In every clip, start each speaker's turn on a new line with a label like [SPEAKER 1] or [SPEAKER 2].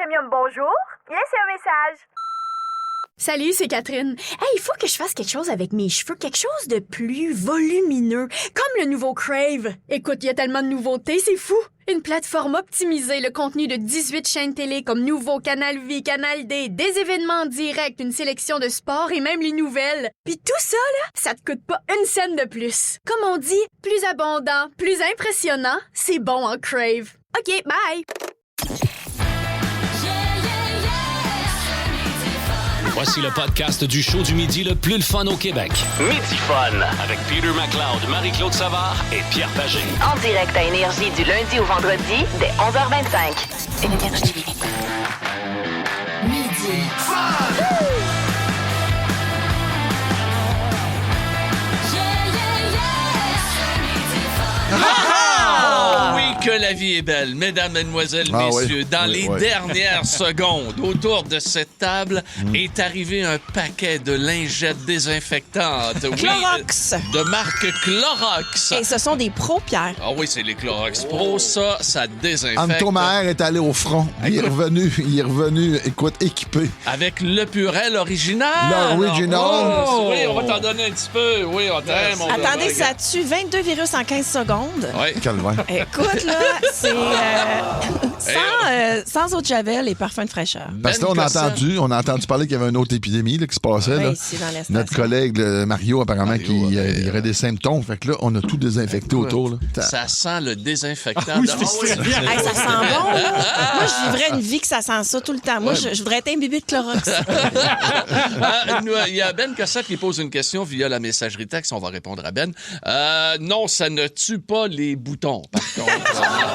[SPEAKER 1] Premium, bonjour. Laissez un message.
[SPEAKER 2] Salut, c'est Catherine. Hey, il faut que je fasse quelque chose avec mes cheveux, quelque chose de plus volumineux, comme le nouveau Crave. Écoute, il y a tellement de nouveautés, c'est fou. Une plateforme optimisée, le contenu de 18 chaînes télé comme Nouveau, Canal Vie, Canal D, des événements en direct, une sélection de sports et même les nouvelles. Puis tout ça, là, ça te coûte pas une scène de plus. Comme on dit, plus abondant, plus impressionnant, c'est bon en Crave. OK, bye!
[SPEAKER 3] Voici le podcast du show du midi le plus le fun au Québec. Midi Fun avec Peter McLeod, Marie-Claude Savard et Pierre Pagé.
[SPEAKER 4] En direct à Énergie du lundi au vendredi dès 11h25. Énergie. Midi Fun!
[SPEAKER 5] Oh oui, que la vie est belle, mesdames, mesdemoiselles, messieurs. Dans les dernières secondes, autour de cette table, est arrivé un paquet de lingettes désinfectantes.
[SPEAKER 6] Clorox!
[SPEAKER 5] De marque Clorox.
[SPEAKER 6] Et ce sont des pros, Pierre.
[SPEAKER 5] Ah oui, c'est les Clorox Pro, ça désinfecte.
[SPEAKER 7] Anto Maher est allé au front. Il est revenu, écoute, équipé.
[SPEAKER 5] Avec le Purel original.
[SPEAKER 7] L'original.
[SPEAKER 5] Oh, oui, on va t'en donner un petit peu. Oui, on t'aime.
[SPEAKER 6] Attendez, ça tue 22 virus en 15 secondes.
[SPEAKER 5] Oui.
[SPEAKER 7] Calvaire.
[SPEAKER 6] Écoute, là, c'est sans eau de javel et parfum de fraîcheur.
[SPEAKER 7] Parce que là, on a entendu parler qu'il y avait une autre épidémie là, qui se passait. Là.
[SPEAKER 6] Ici, dans l'espace.
[SPEAKER 7] Notre collègue Mario, apparemment, il y aurait des symptômes. Fait que là, on a tout désinfecté autour. Là.
[SPEAKER 5] Ça sent le désinfectant.
[SPEAKER 6] Hey, ça sent bon, là. Moi, je vivrais une vie que ça sent ça tout le temps. Moi, je voudrais être imbibé de Clorox.
[SPEAKER 5] Il y a Ben Cossette qui pose une question via la messagerie texte. On va répondre à Ben. Non, ça ne tue pas les boutons, par contre.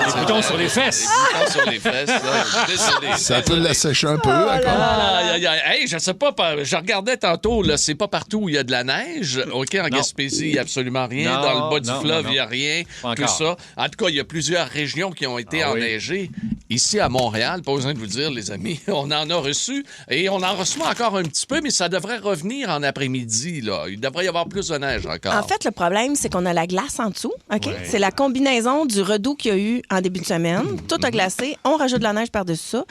[SPEAKER 3] Les boutons sur les fesses.
[SPEAKER 5] Les boutons sur les fesses, là. Désolé.
[SPEAKER 7] Ça peut l'assécher un peu.
[SPEAKER 5] Hey, je sais pas, je regardais tantôt, là, c'est pas partout où il y a de la neige. OK, en Gaspésie, il n'y a absolument rien.
[SPEAKER 3] Non,
[SPEAKER 5] dans le bas du
[SPEAKER 3] non,
[SPEAKER 5] fleuve, il
[SPEAKER 3] non.
[SPEAKER 5] n'y a rien.
[SPEAKER 3] Pas
[SPEAKER 5] Tout
[SPEAKER 3] encore.
[SPEAKER 5] ça. En tout cas, il y a plusieurs régions qui ont été enneigées. Ici, à Montréal, pas besoin de vous dire, les amis, on en a reçu. Et on en reçoit encore un petit peu, mais ça devrait revenir en après-midi, là. Il devrait y avoir plus de neige encore.
[SPEAKER 6] En fait, le problème, c'est qu'on a la glace en dessous. OK? C'est la combinaison du redoux qu'il y a eu en début de semaine. Tout a glacé. On rajoute de la neige par-dessus ça.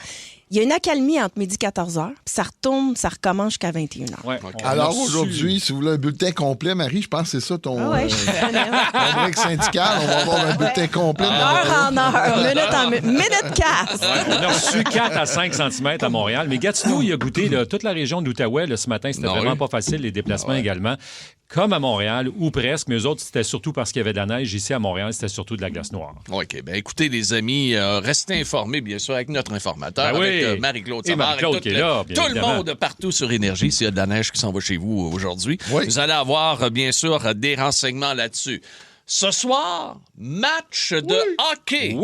[SPEAKER 6] Il y a une accalmie entre midi et 14h, puis ça retourne, ça recommence jusqu'à 21h.
[SPEAKER 3] Ouais.
[SPEAKER 7] Alors aujourd'hui, si vous voulez un bulletin complet, Marie, je pense que c'est ça ton
[SPEAKER 6] Je suis honnête.
[SPEAKER 7] ton break syndical. On va avoir un bulletin complet.
[SPEAKER 6] Heure en heure, minute en minute casse.
[SPEAKER 3] On a reçu 4 à 5 cm à Montréal, mais Gatineau, il a goûté toute la région de l'Outaouais ce matin. C'était vraiment pas facile, les déplacements également. Comme à Montréal, ou presque, mais eux autres, c'était surtout parce qu'il y avait de la neige. Ici, à Montréal, c'était surtout de la glace noire.
[SPEAKER 5] OK. Ben écoutez, les amis, restez informés, bien sûr, avec notre informateur, avec Marie-Claude
[SPEAKER 3] Et
[SPEAKER 5] Savard.
[SPEAKER 3] Marie-Claude qui est là, bien
[SPEAKER 5] tout
[SPEAKER 3] évidemment.
[SPEAKER 5] le monde partout sur Énergie, s'il y a de la neige qui s'en va chez vous aujourd'hui.
[SPEAKER 7] Oui.
[SPEAKER 5] Vous allez avoir, bien sûr, des renseignements là-dessus. Ce soir, match de hockey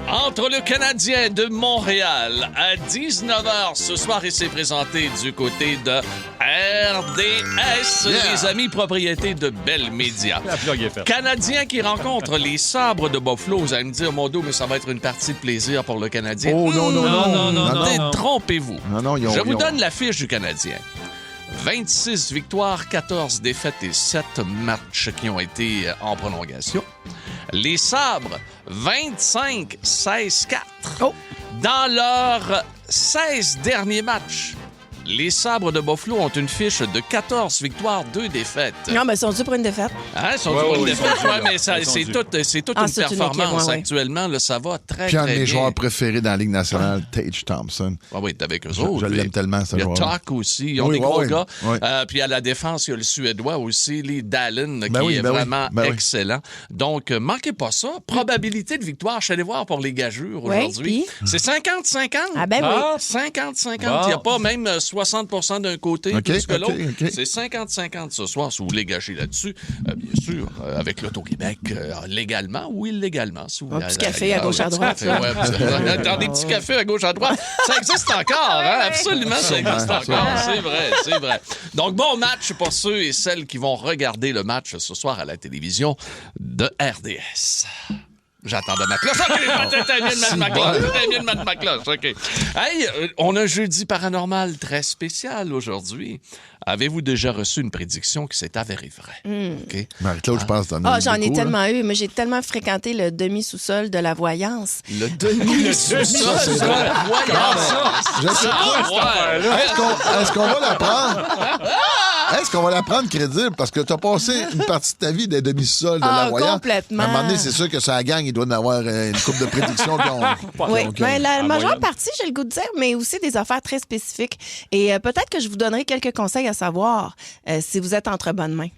[SPEAKER 5] entre le Canadien de Montréal à 19h ce soir et c'est présenté du côté de RDS, les amis propriétés de Bell Media.
[SPEAKER 3] La plug est faite.
[SPEAKER 5] Canadien qui rencontre les Sabres de Buffalo. Vous allez me dire, mon dos, mais ça va être une partie de plaisir pour le Canadien.
[SPEAKER 7] Oh non.
[SPEAKER 5] Détrompez-vous.
[SPEAKER 7] Non,
[SPEAKER 5] Je vous donne la fiche du Canadien. 26 victoires, 14 défaites et 7 matchs qui ont été en prolongation. Les Sabres, 25, 16, 4. Dans leurs 16 derniers matchs, les Sabres de Buffalo ont une fiche de 14 victoires, 2 défaites.
[SPEAKER 6] Non, mais ils sont dû pour une défaite.
[SPEAKER 5] Hein, ils sont pour une défaite. Mais c'est toute une
[SPEAKER 6] c'est une
[SPEAKER 5] performance
[SPEAKER 6] équipe,
[SPEAKER 5] actuellement. Là, ça va très,
[SPEAKER 7] Puis un de
[SPEAKER 5] très
[SPEAKER 7] mes
[SPEAKER 5] bien.
[SPEAKER 7] joueurs préférés dans la Ligue nationale, Tage Thompson.
[SPEAKER 5] Ah oui, t'es avec eux autres.
[SPEAKER 7] Je l'aime tellement, ce
[SPEAKER 5] Il y a
[SPEAKER 7] joueur.
[SPEAKER 5] Tuck aussi. Ils ont des gros gars.
[SPEAKER 7] Oui.
[SPEAKER 5] Puis à la défense, il y a le Suédois aussi, Lee Dallin,
[SPEAKER 7] Ben
[SPEAKER 5] qui
[SPEAKER 7] oui,
[SPEAKER 5] est
[SPEAKER 7] ben oui,
[SPEAKER 5] vraiment
[SPEAKER 7] ben oui.
[SPEAKER 5] excellent. Donc, manquez pas ça. Probabilité de victoire, je suis allé voir pour les gageures
[SPEAKER 6] Oui,
[SPEAKER 5] aujourd'hui.
[SPEAKER 6] puis?
[SPEAKER 5] C'est 50-50.
[SPEAKER 6] Ah ben oui.
[SPEAKER 5] 50-50.
[SPEAKER 3] Bon.
[SPEAKER 5] Il n'y a pas même 60% d'un côté
[SPEAKER 7] OK,
[SPEAKER 5] plus que l'autre.
[SPEAKER 7] OK.
[SPEAKER 5] C'est 50-50 ce soir, si vous voulez gâcher là-dessus. Bien sûr, avec l'Auto-Québec, légalement ou illégalement. Si vous
[SPEAKER 6] Un
[SPEAKER 5] voulez
[SPEAKER 6] petit
[SPEAKER 5] aller
[SPEAKER 6] café à gauche à droite.
[SPEAKER 5] Café, ouais, dans des petits cafés à gauche à droite. Ça existe encore, hein? Absolument, ça existe encore. C'est vrai. Donc, bon match pour ceux et celles qui vont regarder le match ce soir à la télévision de RDS. J'attendais ma cloche. OK, t'as mieux de mettre ma cloche. T'as mieux de mettre ma cloche. OK. Hey, on a un jeudi paranormal très spécial aujourd'hui. Avez-vous déjà reçu une prédiction qui s'est avérée vraie? OK.
[SPEAKER 7] Marie-Claude, je pense que t'en as
[SPEAKER 6] J'en ai
[SPEAKER 7] beaucoup,
[SPEAKER 6] tellement eu, mais j'ai tellement fréquenté le demi-sous-sol de la voyance.
[SPEAKER 5] Le demi-sous-sol de la voyance.
[SPEAKER 7] Je sais pas. Est-ce qu'on va l'apprendre? Est-ce qu'on va la prendre crédible? Parce que tu as passé une partie de ta vie des demi-sols de la voyance.
[SPEAKER 6] Complètement.
[SPEAKER 7] À un moment donné, c'est sûr que ça gagne. Il doit y avoir une couple de prédictions.
[SPEAKER 6] Oui, mais la majeure partie, j'ai le goût de dire, mais aussi des affaires très spécifiques. Et peut-être que je vous donnerai quelques conseils à savoir si vous êtes entre bonnes mains.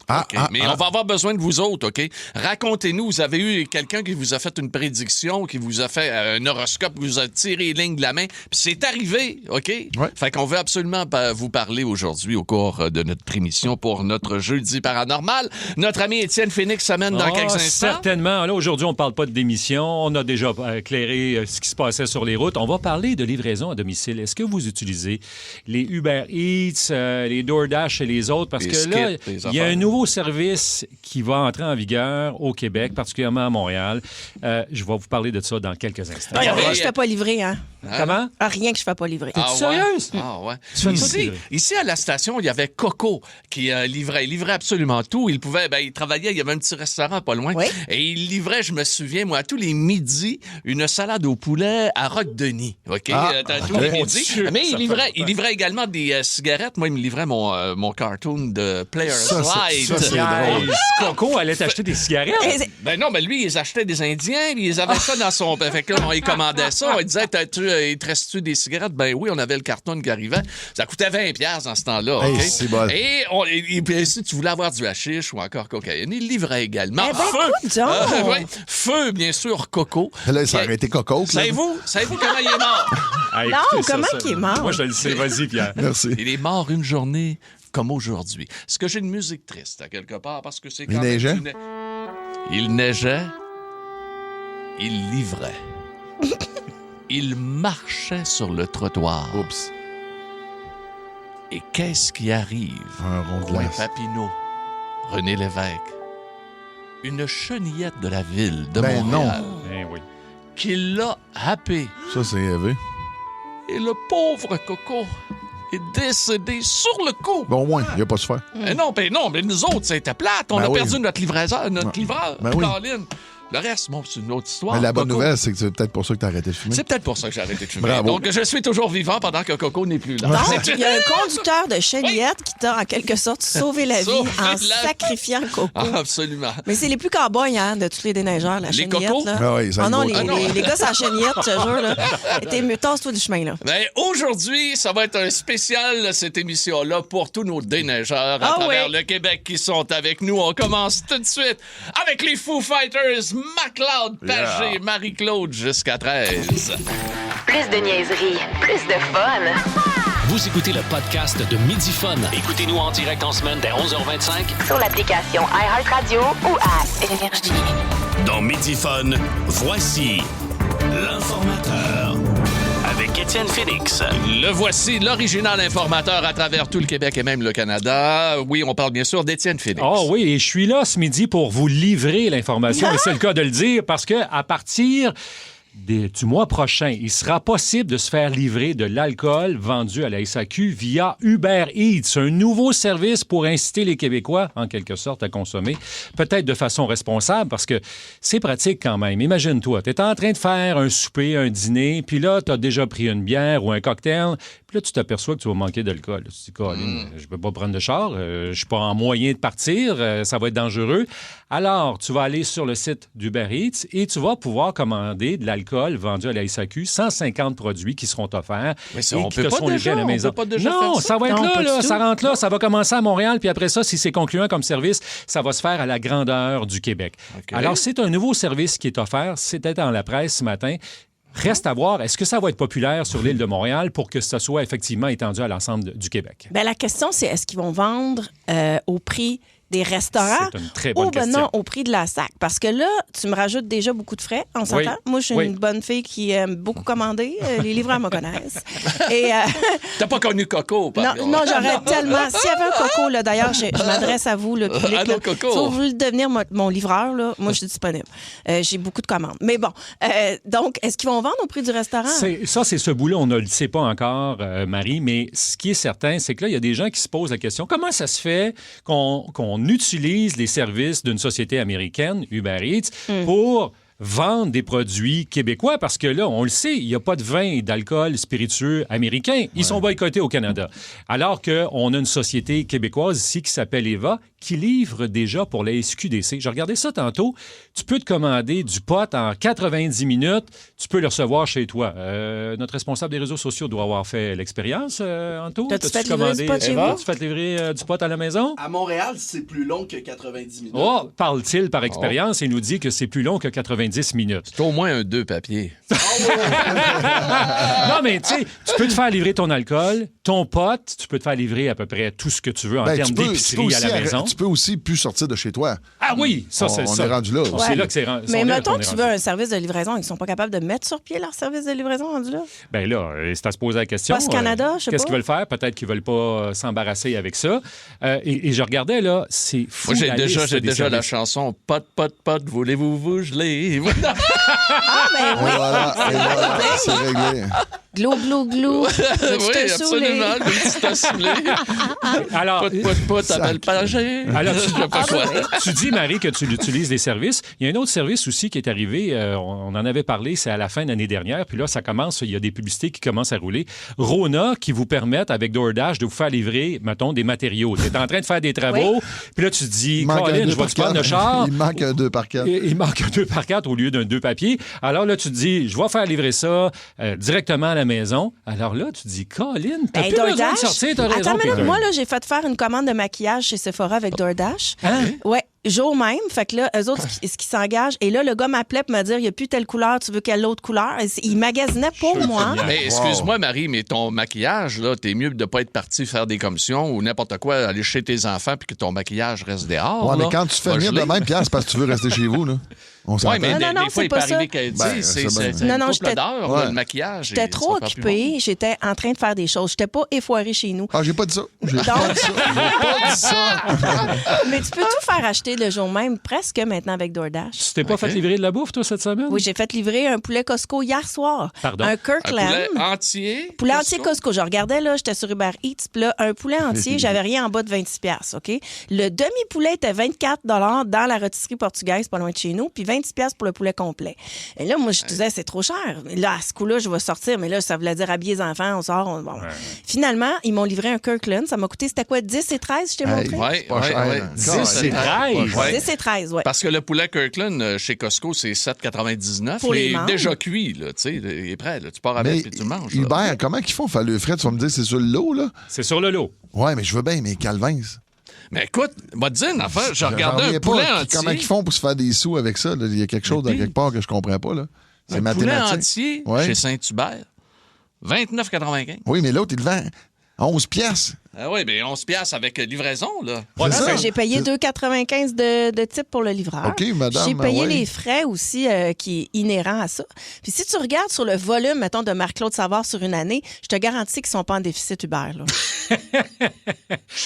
[SPEAKER 5] Mais on va avoir besoin de vous autres, OK? Racontez-nous, vous avez eu quelqu'un qui vous a fait une prédiction, qui vous a fait un horoscope, qui vous a tiré les lignes de la main, puis c'est arrivé, OK?
[SPEAKER 7] Ouais.
[SPEAKER 5] Fait qu'on veut absolument vous parler aujourd'hui au cours de notre émission pour notre jeudi paranormal. Notre ami Étienne Phoenix s'amène dans quelques instants.
[SPEAKER 3] Certainement. Là, aujourd'hui, on ne parle pas de démission. On a déjà éclairé ce qui se passait sur les routes. On va parler de livraison à domicile. Est-ce que vous utilisez les Uber Eats, les DoorDash et les autres? Parce que là, il y a un nouveau service qui va entrer en vigueur au Québec, particulièrement à Montréal. Je vais vous parler de ça dans quelques instants.
[SPEAKER 6] Rien que je ne fais pas livrer, hein?
[SPEAKER 3] Comment?
[SPEAKER 6] Rien que je ne fais pas livrer.
[SPEAKER 3] T'es sérieuse?
[SPEAKER 5] Ah ouais.
[SPEAKER 3] Tu
[SPEAKER 5] Ici, à la station, il y avait Coco qui livrait. Il livrait absolument tout. Il travaillait, il y avait un petit restaurant pas loin.
[SPEAKER 6] Oui.
[SPEAKER 5] Et il livrait, je me souviens, moi, tous les midis, une salade au poulet à Roquedenis. OK? Tous les midis.
[SPEAKER 3] Dieu,
[SPEAKER 5] mais il livrait également des cigarettes. Moi, il me livrait mon cartoon de Player's Light.
[SPEAKER 7] Ça, c'est drôle.
[SPEAKER 3] Coco allait t'acheter des cigarettes?
[SPEAKER 5] Ben non, mais lui, il achetait des Indiens, puis ils avaient ça dans son... Fait que là, il commandait ça. Il disait, il te reste-tu des cigarettes? Ben oui, on avait le carton qui arrivait. Ça coûtait 20$ dans ce temps-là.
[SPEAKER 7] Hey,
[SPEAKER 5] OK?
[SPEAKER 7] c'est bon.
[SPEAKER 5] Et puis, si tu voulais avoir du hashish ou encore cocaïne, il livrait également.
[SPEAKER 6] écoute donc!
[SPEAKER 5] Ouais. Feu, bien sûr, Coco.
[SPEAKER 7] Là, ça aurait été Coco.
[SPEAKER 5] Savez-vous comment il est mort?
[SPEAKER 3] Ah,
[SPEAKER 6] Non,
[SPEAKER 3] écoutez
[SPEAKER 6] comment qu'il est mort?
[SPEAKER 3] Moi, je le sais. Vas-y, Pierre.
[SPEAKER 7] Merci.
[SPEAKER 5] Il est mort une journée comme aujourd'hui. Est-ce que j'ai une musique triste, à quelque part? Parce que c'est quand
[SPEAKER 7] Il neigeait?
[SPEAKER 5] Il neigeait. Il livrait. Il marchait sur le trottoir.
[SPEAKER 7] Oups.
[SPEAKER 5] Et qu'est-ce qui arrive?
[SPEAKER 7] Un rond de
[SPEAKER 5] Coin
[SPEAKER 7] glace.
[SPEAKER 5] Papineau, René Lévesque, une chenillette de la ville de
[SPEAKER 7] Ben
[SPEAKER 5] Montréal,
[SPEAKER 3] Eh oui.
[SPEAKER 5] qui l'a happé.
[SPEAKER 7] Ça, c'est élevé.
[SPEAKER 5] Et le pauvre Coco est décédé sur le coup.
[SPEAKER 7] Bon, au moins, il n'a pas souffert.
[SPEAKER 5] Non, mais nous autres, c'était plate. On
[SPEAKER 7] Ben
[SPEAKER 5] a
[SPEAKER 7] oui.
[SPEAKER 5] perdu notre livreur,
[SPEAKER 7] Ben oui.
[SPEAKER 5] Colin. Le reste, bon, c'est une autre histoire.
[SPEAKER 7] Mais la bonne
[SPEAKER 5] Coco.
[SPEAKER 7] nouvelle, c'est que c'est peut-être pour ça que tu as arrêté de fumer.
[SPEAKER 5] C'est peut-être pour ça que j'ai arrêté de fumer.
[SPEAKER 7] Bravo.
[SPEAKER 5] Donc, je suis toujours vivant pendant que Coco n'est plus là.
[SPEAKER 6] Donc, il y a un conducteur de chenillette qui t'a, en quelque sorte, sauvé la vie
[SPEAKER 5] Sauvé
[SPEAKER 6] en
[SPEAKER 5] la vie.
[SPEAKER 6] sacrifiant Coco.
[SPEAKER 5] Ah, absolument.
[SPEAKER 6] Mais c'est les plus cow-boys, hein, de tous les déneigeurs, la
[SPEAKER 5] Les
[SPEAKER 6] chenillette.
[SPEAKER 5] cocos?
[SPEAKER 6] Là.
[SPEAKER 7] Ah oui, ça
[SPEAKER 6] Oh non,
[SPEAKER 7] vaut-
[SPEAKER 6] les,
[SPEAKER 7] Ah non.
[SPEAKER 6] les gars, c'est la chenillette, je te jure. Là. Tasse-toi du chemin, là.
[SPEAKER 5] Ben, aujourd'hui, ça va être un spécial, cette émission-là, pour tous nos déneigeurs à
[SPEAKER 6] Ah
[SPEAKER 5] travers
[SPEAKER 6] oui.
[SPEAKER 5] le Québec qui sont avec nous. On commence tout de suite avec les Foo Fighters, MacLeod, Pagé, Marie-Claude jusqu'à 13.
[SPEAKER 4] Plus de niaiserie, plus de fun.
[SPEAKER 8] Vous écoutez le podcast de Midi Fun. Écoutez-nous en direct en semaine dès 11h25
[SPEAKER 4] Sur l'application iHeartRadio ou à Énergie.
[SPEAKER 8] dans Midi Fun. Voici l'informateur avec Étienne Phoenix.
[SPEAKER 5] Le voici, l'original informateur à travers tout le Québec et même le Canada. Oui, on parle bien sûr d'Étienne Phoenix.
[SPEAKER 3] Oh oui, et je suis là ce midi pour vous livrer l'information, et c'est le cas de le dire, parce que à partir du mois prochain, il sera possible de se faire livrer de l'alcool vendu à la SAQ via Uber Eats, un nouveau service pour inciter les Québécois, en quelque sorte, à consommer, peut-être de façon responsable, parce que c'est pratique quand même. Imagine-toi, tu es en train de faire un souper, un dîner, puis là, tu as déjà pris une bière ou un cocktail, puis là, tu t'aperçois que tu vas manquer d'alcool. Tu te dis, Colin, je peux pas prendre de char, je suis pas en moyen de partir, ça va être dangereux. Alors, tu vas aller sur le site d'Uber Eats et tu vas pouvoir commander de l'alcool vendu à la SAQ, 150 produits qui seront offerts.
[SPEAKER 5] Mais ça,
[SPEAKER 3] et
[SPEAKER 5] on
[SPEAKER 3] qui
[SPEAKER 5] peut
[SPEAKER 3] te
[SPEAKER 5] pas
[SPEAKER 3] seront livrés à la
[SPEAKER 5] déjà,
[SPEAKER 3] maison.
[SPEAKER 5] on peut pas déjà
[SPEAKER 3] Non,
[SPEAKER 5] faire ça.
[SPEAKER 3] ça va être
[SPEAKER 6] Non, pas
[SPEAKER 3] là,
[SPEAKER 6] du tout.
[SPEAKER 3] ça rentre là, ça va commencer à Montréal, puis après ça, si c'est concluant comme service, ça va se faire à la grandeur du Québec.
[SPEAKER 5] OK.
[SPEAKER 3] Alors, c'est un nouveau service qui est offert. C'était dans la presse ce matin. Reste à voir, est-ce que ça va être populaire sur l'île de Montréal pour que ça soit effectivement étendu à l'ensemble du Québec?
[SPEAKER 6] Ben, la question, c'est est-ce qu'ils vont vendre au prix des restaurants
[SPEAKER 3] C'est une très bonne
[SPEAKER 6] ou ben
[SPEAKER 3] question.
[SPEAKER 6] non, au prix de la sac? Parce que là, tu me rajoutes déjà beaucoup de frais, on s'entend?
[SPEAKER 3] Oui.
[SPEAKER 6] Moi, je suis
[SPEAKER 3] Oui.
[SPEAKER 6] une bonne fille qui aime beaucoup commander. Les livreurs me connaissent. Et,
[SPEAKER 5] T'as pas connu Coco, par contre.
[SPEAKER 6] non, j'aurais tellement... S'il y avait un Coco, là, d'ailleurs, je m'adresse à vous, le public.
[SPEAKER 5] Allô,
[SPEAKER 6] Là.
[SPEAKER 5] Coco.
[SPEAKER 6] Si vous voulez devenir mon livreur, là, moi, je suis disponible. J'ai beaucoup de commandes. Mais bon, donc, est-ce qu'ils vont vendre au prix du restaurant?
[SPEAKER 3] C'est ce bout-là, on ne le sait pas encore, Marie, mais ce qui est certain, c'est que là, il y a des gens qui se posent la question, comment ça se fait qu'on utilise les services d'une société américaine, Uber Eats, pour vendre des produits québécois? Parce que là, on le sait, il n'y a pas de vin et d'alcool spiritueux américains. Ils sont boycottés au Canada. Alors qu'on a une société québécoise ici qui s'appelle Eva, qui livre déjà pour la SQDC. J'ai regardé ça tantôt. Tu peux te commander du pot en 90 minutes. Tu peux le recevoir chez toi. Notre responsable des réseaux sociaux doit avoir fait l'expérience, Anto.
[SPEAKER 6] T'as-tu fait livrer du pot chez vous?
[SPEAKER 3] As-tu fait livrer du pot à la maison?
[SPEAKER 9] À Montréal, c'est plus long que 90 minutes.
[SPEAKER 3] Oh, parle-t-il par expérience et nous dit que c'est plus long que 90 minutes.
[SPEAKER 5] C'est au moins un 2 papiers.
[SPEAKER 3] Non, mais tu sais, tu peux te faire livrer ton alcool, ton pot, tu peux te faire livrer à peu près tout ce que tu veux en termes
[SPEAKER 7] tu peux
[SPEAKER 3] d'épicerie à la
[SPEAKER 7] aussi
[SPEAKER 3] maison.
[SPEAKER 7] Tu peux aussi plus sortir de chez toi.
[SPEAKER 3] Ah oui, ça, c'est
[SPEAKER 7] On
[SPEAKER 3] ça.
[SPEAKER 7] est rendu là.
[SPEAKER 3] Oh, c'est là que c'est rendu.
[SPEAKER 6] Mais mettons que tu veux un service de livraison, ils sont pas capables de mettre sur pied leur service de livraison rendu là?
[SPEAKER 3] Ben là, c'est à se poser la question.
[SPEAKER 6] Post Canada, je sais
[SPEAKER 3] Qu'est-ce
[SPEAKER 6] pas.
[SPEAKER 3] qu'ils veulent faire? Peut-être qu'ils veulent pas s'embarrasser avec ça. Et je regardais, là, c'est fou.
[SPEAKER 5] Moi, j'ai
[SPEAKER 3] la
[SPEAKER 5] déjà
[SPEAKER 3] liste des
[SPEAKER 5] la
[SPEAKER 3] services.
[SPEAKER 5] chanson « Pot, pot, pot, voulez-vous vous geler? »
[SPEAKER 6] Ah, ben oui!
[SPEAKER 7] Et voilà, c'est réglé.
[SPEAKER 6] Glou, glou, glou.
[SPEAKER 5] Oui, absolument. Lui, tu t'as saoulé.
[SPEAKER 3] Alors,
[SPEAKER 5] Pot, pot, pot, à belle pagée.
[SPEAKER 3] Alors,
[SPEAKER 5] Je sais pas quoi.
[SPEAKER 3] tu dis, Marie, que tu utilises des services. Il y a un autre service aussi qui est arrivé. On en avait parlé, c'est à la fin de l'année dernière. Puis là, ça commence, il y a des publicités qui commencent à rouler. Rona, qui vous permettent, avec DoorDash, de vous faire livrer, mettons, des matériaux. Tu es en train de faire des travaux. Puis là, tu te dis,
[SPEAKER 7] Il manque un
[SPEAKER 3] Colin,
[SPEAKER 7] 2
[SPEAKER 3] je vais
[SPEAKER 7] par
[SPEAKER 3] te prendre le
[SPEAKER 7] 4.
[SPEAKER 3] char.
[SPEAKER 7] Il manque un 2 par 4.
[SPEAKER 3] Il manque un 2 par 4 au lieu d'un 2 papier. Alors là, tu te dis, je vais faire livrer ça directement à la maison. Alors là, tu te dis, Colin, t'as plus besoin de sortir, t'as raison.
[SPEAKER 6] Attends, mais là,
[SPEAKER 3] Peter.
[SPEAKER 6] moi, là, j'ai fait faire une commande de maquillage chez Sephora avec DoorDash.
[SPEAKER 3] Hein?
[SPEAKER 6] Ouais. Jour même, fait que là, eux autres, ce qui s'engagent, et là, le gars m'appelait pour me dire, il n'y a plus telle couleur, tu veux quelle autre couleur? Et il magasinait pour moi.
[SPEAKER 5] Mais excuse-moi, Marie, mais ton maquillage, là, t'es mieux de ne pas être parti faire des commissions ou n'importe quoi, aller chez tes enfants puis que ton maquillage reste dehors.
[SPEAKER 7] Ouais, mais
[SPEAKER 5] là.
[SPEAKER 7] quand tu fais
[SPEAKER 5] Va
[SPEAKER 7] venir de
[SPEAKER 5] geler.
[SPEAKER 7] même, Pierre, c'est parce que tu veux rester chez vous, là. On s'entend.
[SPEAKER 5] Oui, mais
[SPEAKER 6] Non,
[SPEAKER 5] des
[SPEAKER 6] non,
[SPEAKER 5] fois,
[SPEAKER 6] c'est
[SPEAKER 5] il peut
[SPEAKER 6] pas ça.
[SPEAKER 5] arriver qu'elle dit,
[SPEAKER 7] Ben,
[SPEAKER 5] c'est
[SPEAKER 7] c'est bien.
[SPEAKER 5] c'est
[SPEAKER 6] Non,
[SPEAKER 5] une
[SPEAKER 6] non,
[SPEAKER 5] couple
[SPEAKER 6] j'étais-
[SPEAKER 5] d'heures,
[SPEAKER 7] Ouais.
[SPEAKER 5] là, le maquillage.
[SPEAKER 6] J'étais
[SPEAKER 5] et
[SPEAKER 6] trop
[SPEAKER 5] ça part plus
[SPEAKER 6] occupée, j'étais en train de faire des choses. J'étais pas effoirée chez nous.
[SPEAKER 7] Ah, j'ai pas dit ça. J'ai pas dit ça. J'ai pas dit ça.
[SPEAKER 6] Mais tu peux tout faire acheter le jour même, presque maintenant avec DoorDash.
[SPEAKER 3] Tu t'es pas fait livrer de la bouffe, toi, cette semaine?
[SPEAKER 6] Oui, j'ai fait livrer un poulet Costco hier soir.
[SPEAKER 3] Pardon?
[SPEAKER 6] Un
[SPEAKER 5] Un
[SPEAKER 6] Kirkland.
[SPEAKER 5] poulet entier.
[SPEAKER 6] Poulet entier Costco. Je regardais, là, j'étais sur Uber Eats, puis là, un poulet entier, j'avais rien en bas de 26$, OK? Le demi-poulet était 24$ dans la rôtisserie portugaise, pas loin de chez nous, puis 26$ pour le poulet complet. Et là, moi, je disais, c'est trop cher. Là, à ce coup-là, je vais sortir, mais là, ça voulait dire habiller les enfants, on sort. Bon. Finalement, ils m'ont livré un Kirkland. Ça m'a coûté, c'était quoi, 10 et 13, je t'ai montré?
[SPEAKER 5] Oui,
[SPEAKER 7] pas cher, hein.
[SPEAKER 3] 10 et 13.
[SPEAKER 5] Ouais.
[SPEAKER 6] 10 et 13, oui.
[SPEAKER 5] Parce que le poulet Kirkland chez Costco, c'est 7,99.
[SPEAKER 6] Pour les
[SPEAKER 5] Il est
[SPEAKER 6] membres.
[SPEAKER 5] déjà cuit, là, tu sais, il est prêt. Là. Tu pars avec
[SPEAKER 7] Mais
[SPEAKER 5] et tu le manges. là.
[SPEAKER 7] Hubert, comment qu'ils font faire le frais? Tu vas me dire, c'est sur le lot, là?
[SPEAKER 3] C'est sur le lot.
[SPEAKER 7] Ouais, mais je veux bien, mais Calvins.
[SPEAKER 5] Mais écoute, moi te dire une affaire, je
[SPEAKER 7] J'en
[SPEAKER 5] regardais
[SPEAKER 7] reviens
[SPEAKER 5] un poulet
[SPEAKER 7] pas.
[SPEAKER 5] entier.
[SPEAKER 7] Comment ils font pour se faire des sous avec ça? Là? Il y a quelque chose
[SPEAKER 5] puis,
[SPEAKER 7] quelque part que je comprends pas, là. C'est
[SPEAKER 5] Un poulet
[SPEAKER 7] mathématique.
[SPEAKER 5] entier
[SPEAKER 7] Ouais.
[SPEAKER 5] chez Saint-Hubert, 29,95.
[SPEAKER 7] Oui, mais l'autre, il le vend 11 piastres.
[SPEAKER 5] Ah oui, bien 11 piastres avec livraison, là.
[SPEAKER 7] C'est ça.
[SPEAKER 6] J'ai payé 2,95 de type pour le livreur.
[SPEAKER 7] OK, madame,
[SPEAKER 6] J'ai payé
[SPEAKER 7] ouais.
[SPEAKER 6] les frais aussi qui est inhérent à ça. Puis si tu regardes sur le volume, mettons, de Marc-Claude Savard sur une année, je te garantis qu'ils sont pas en déficit Uber. Là.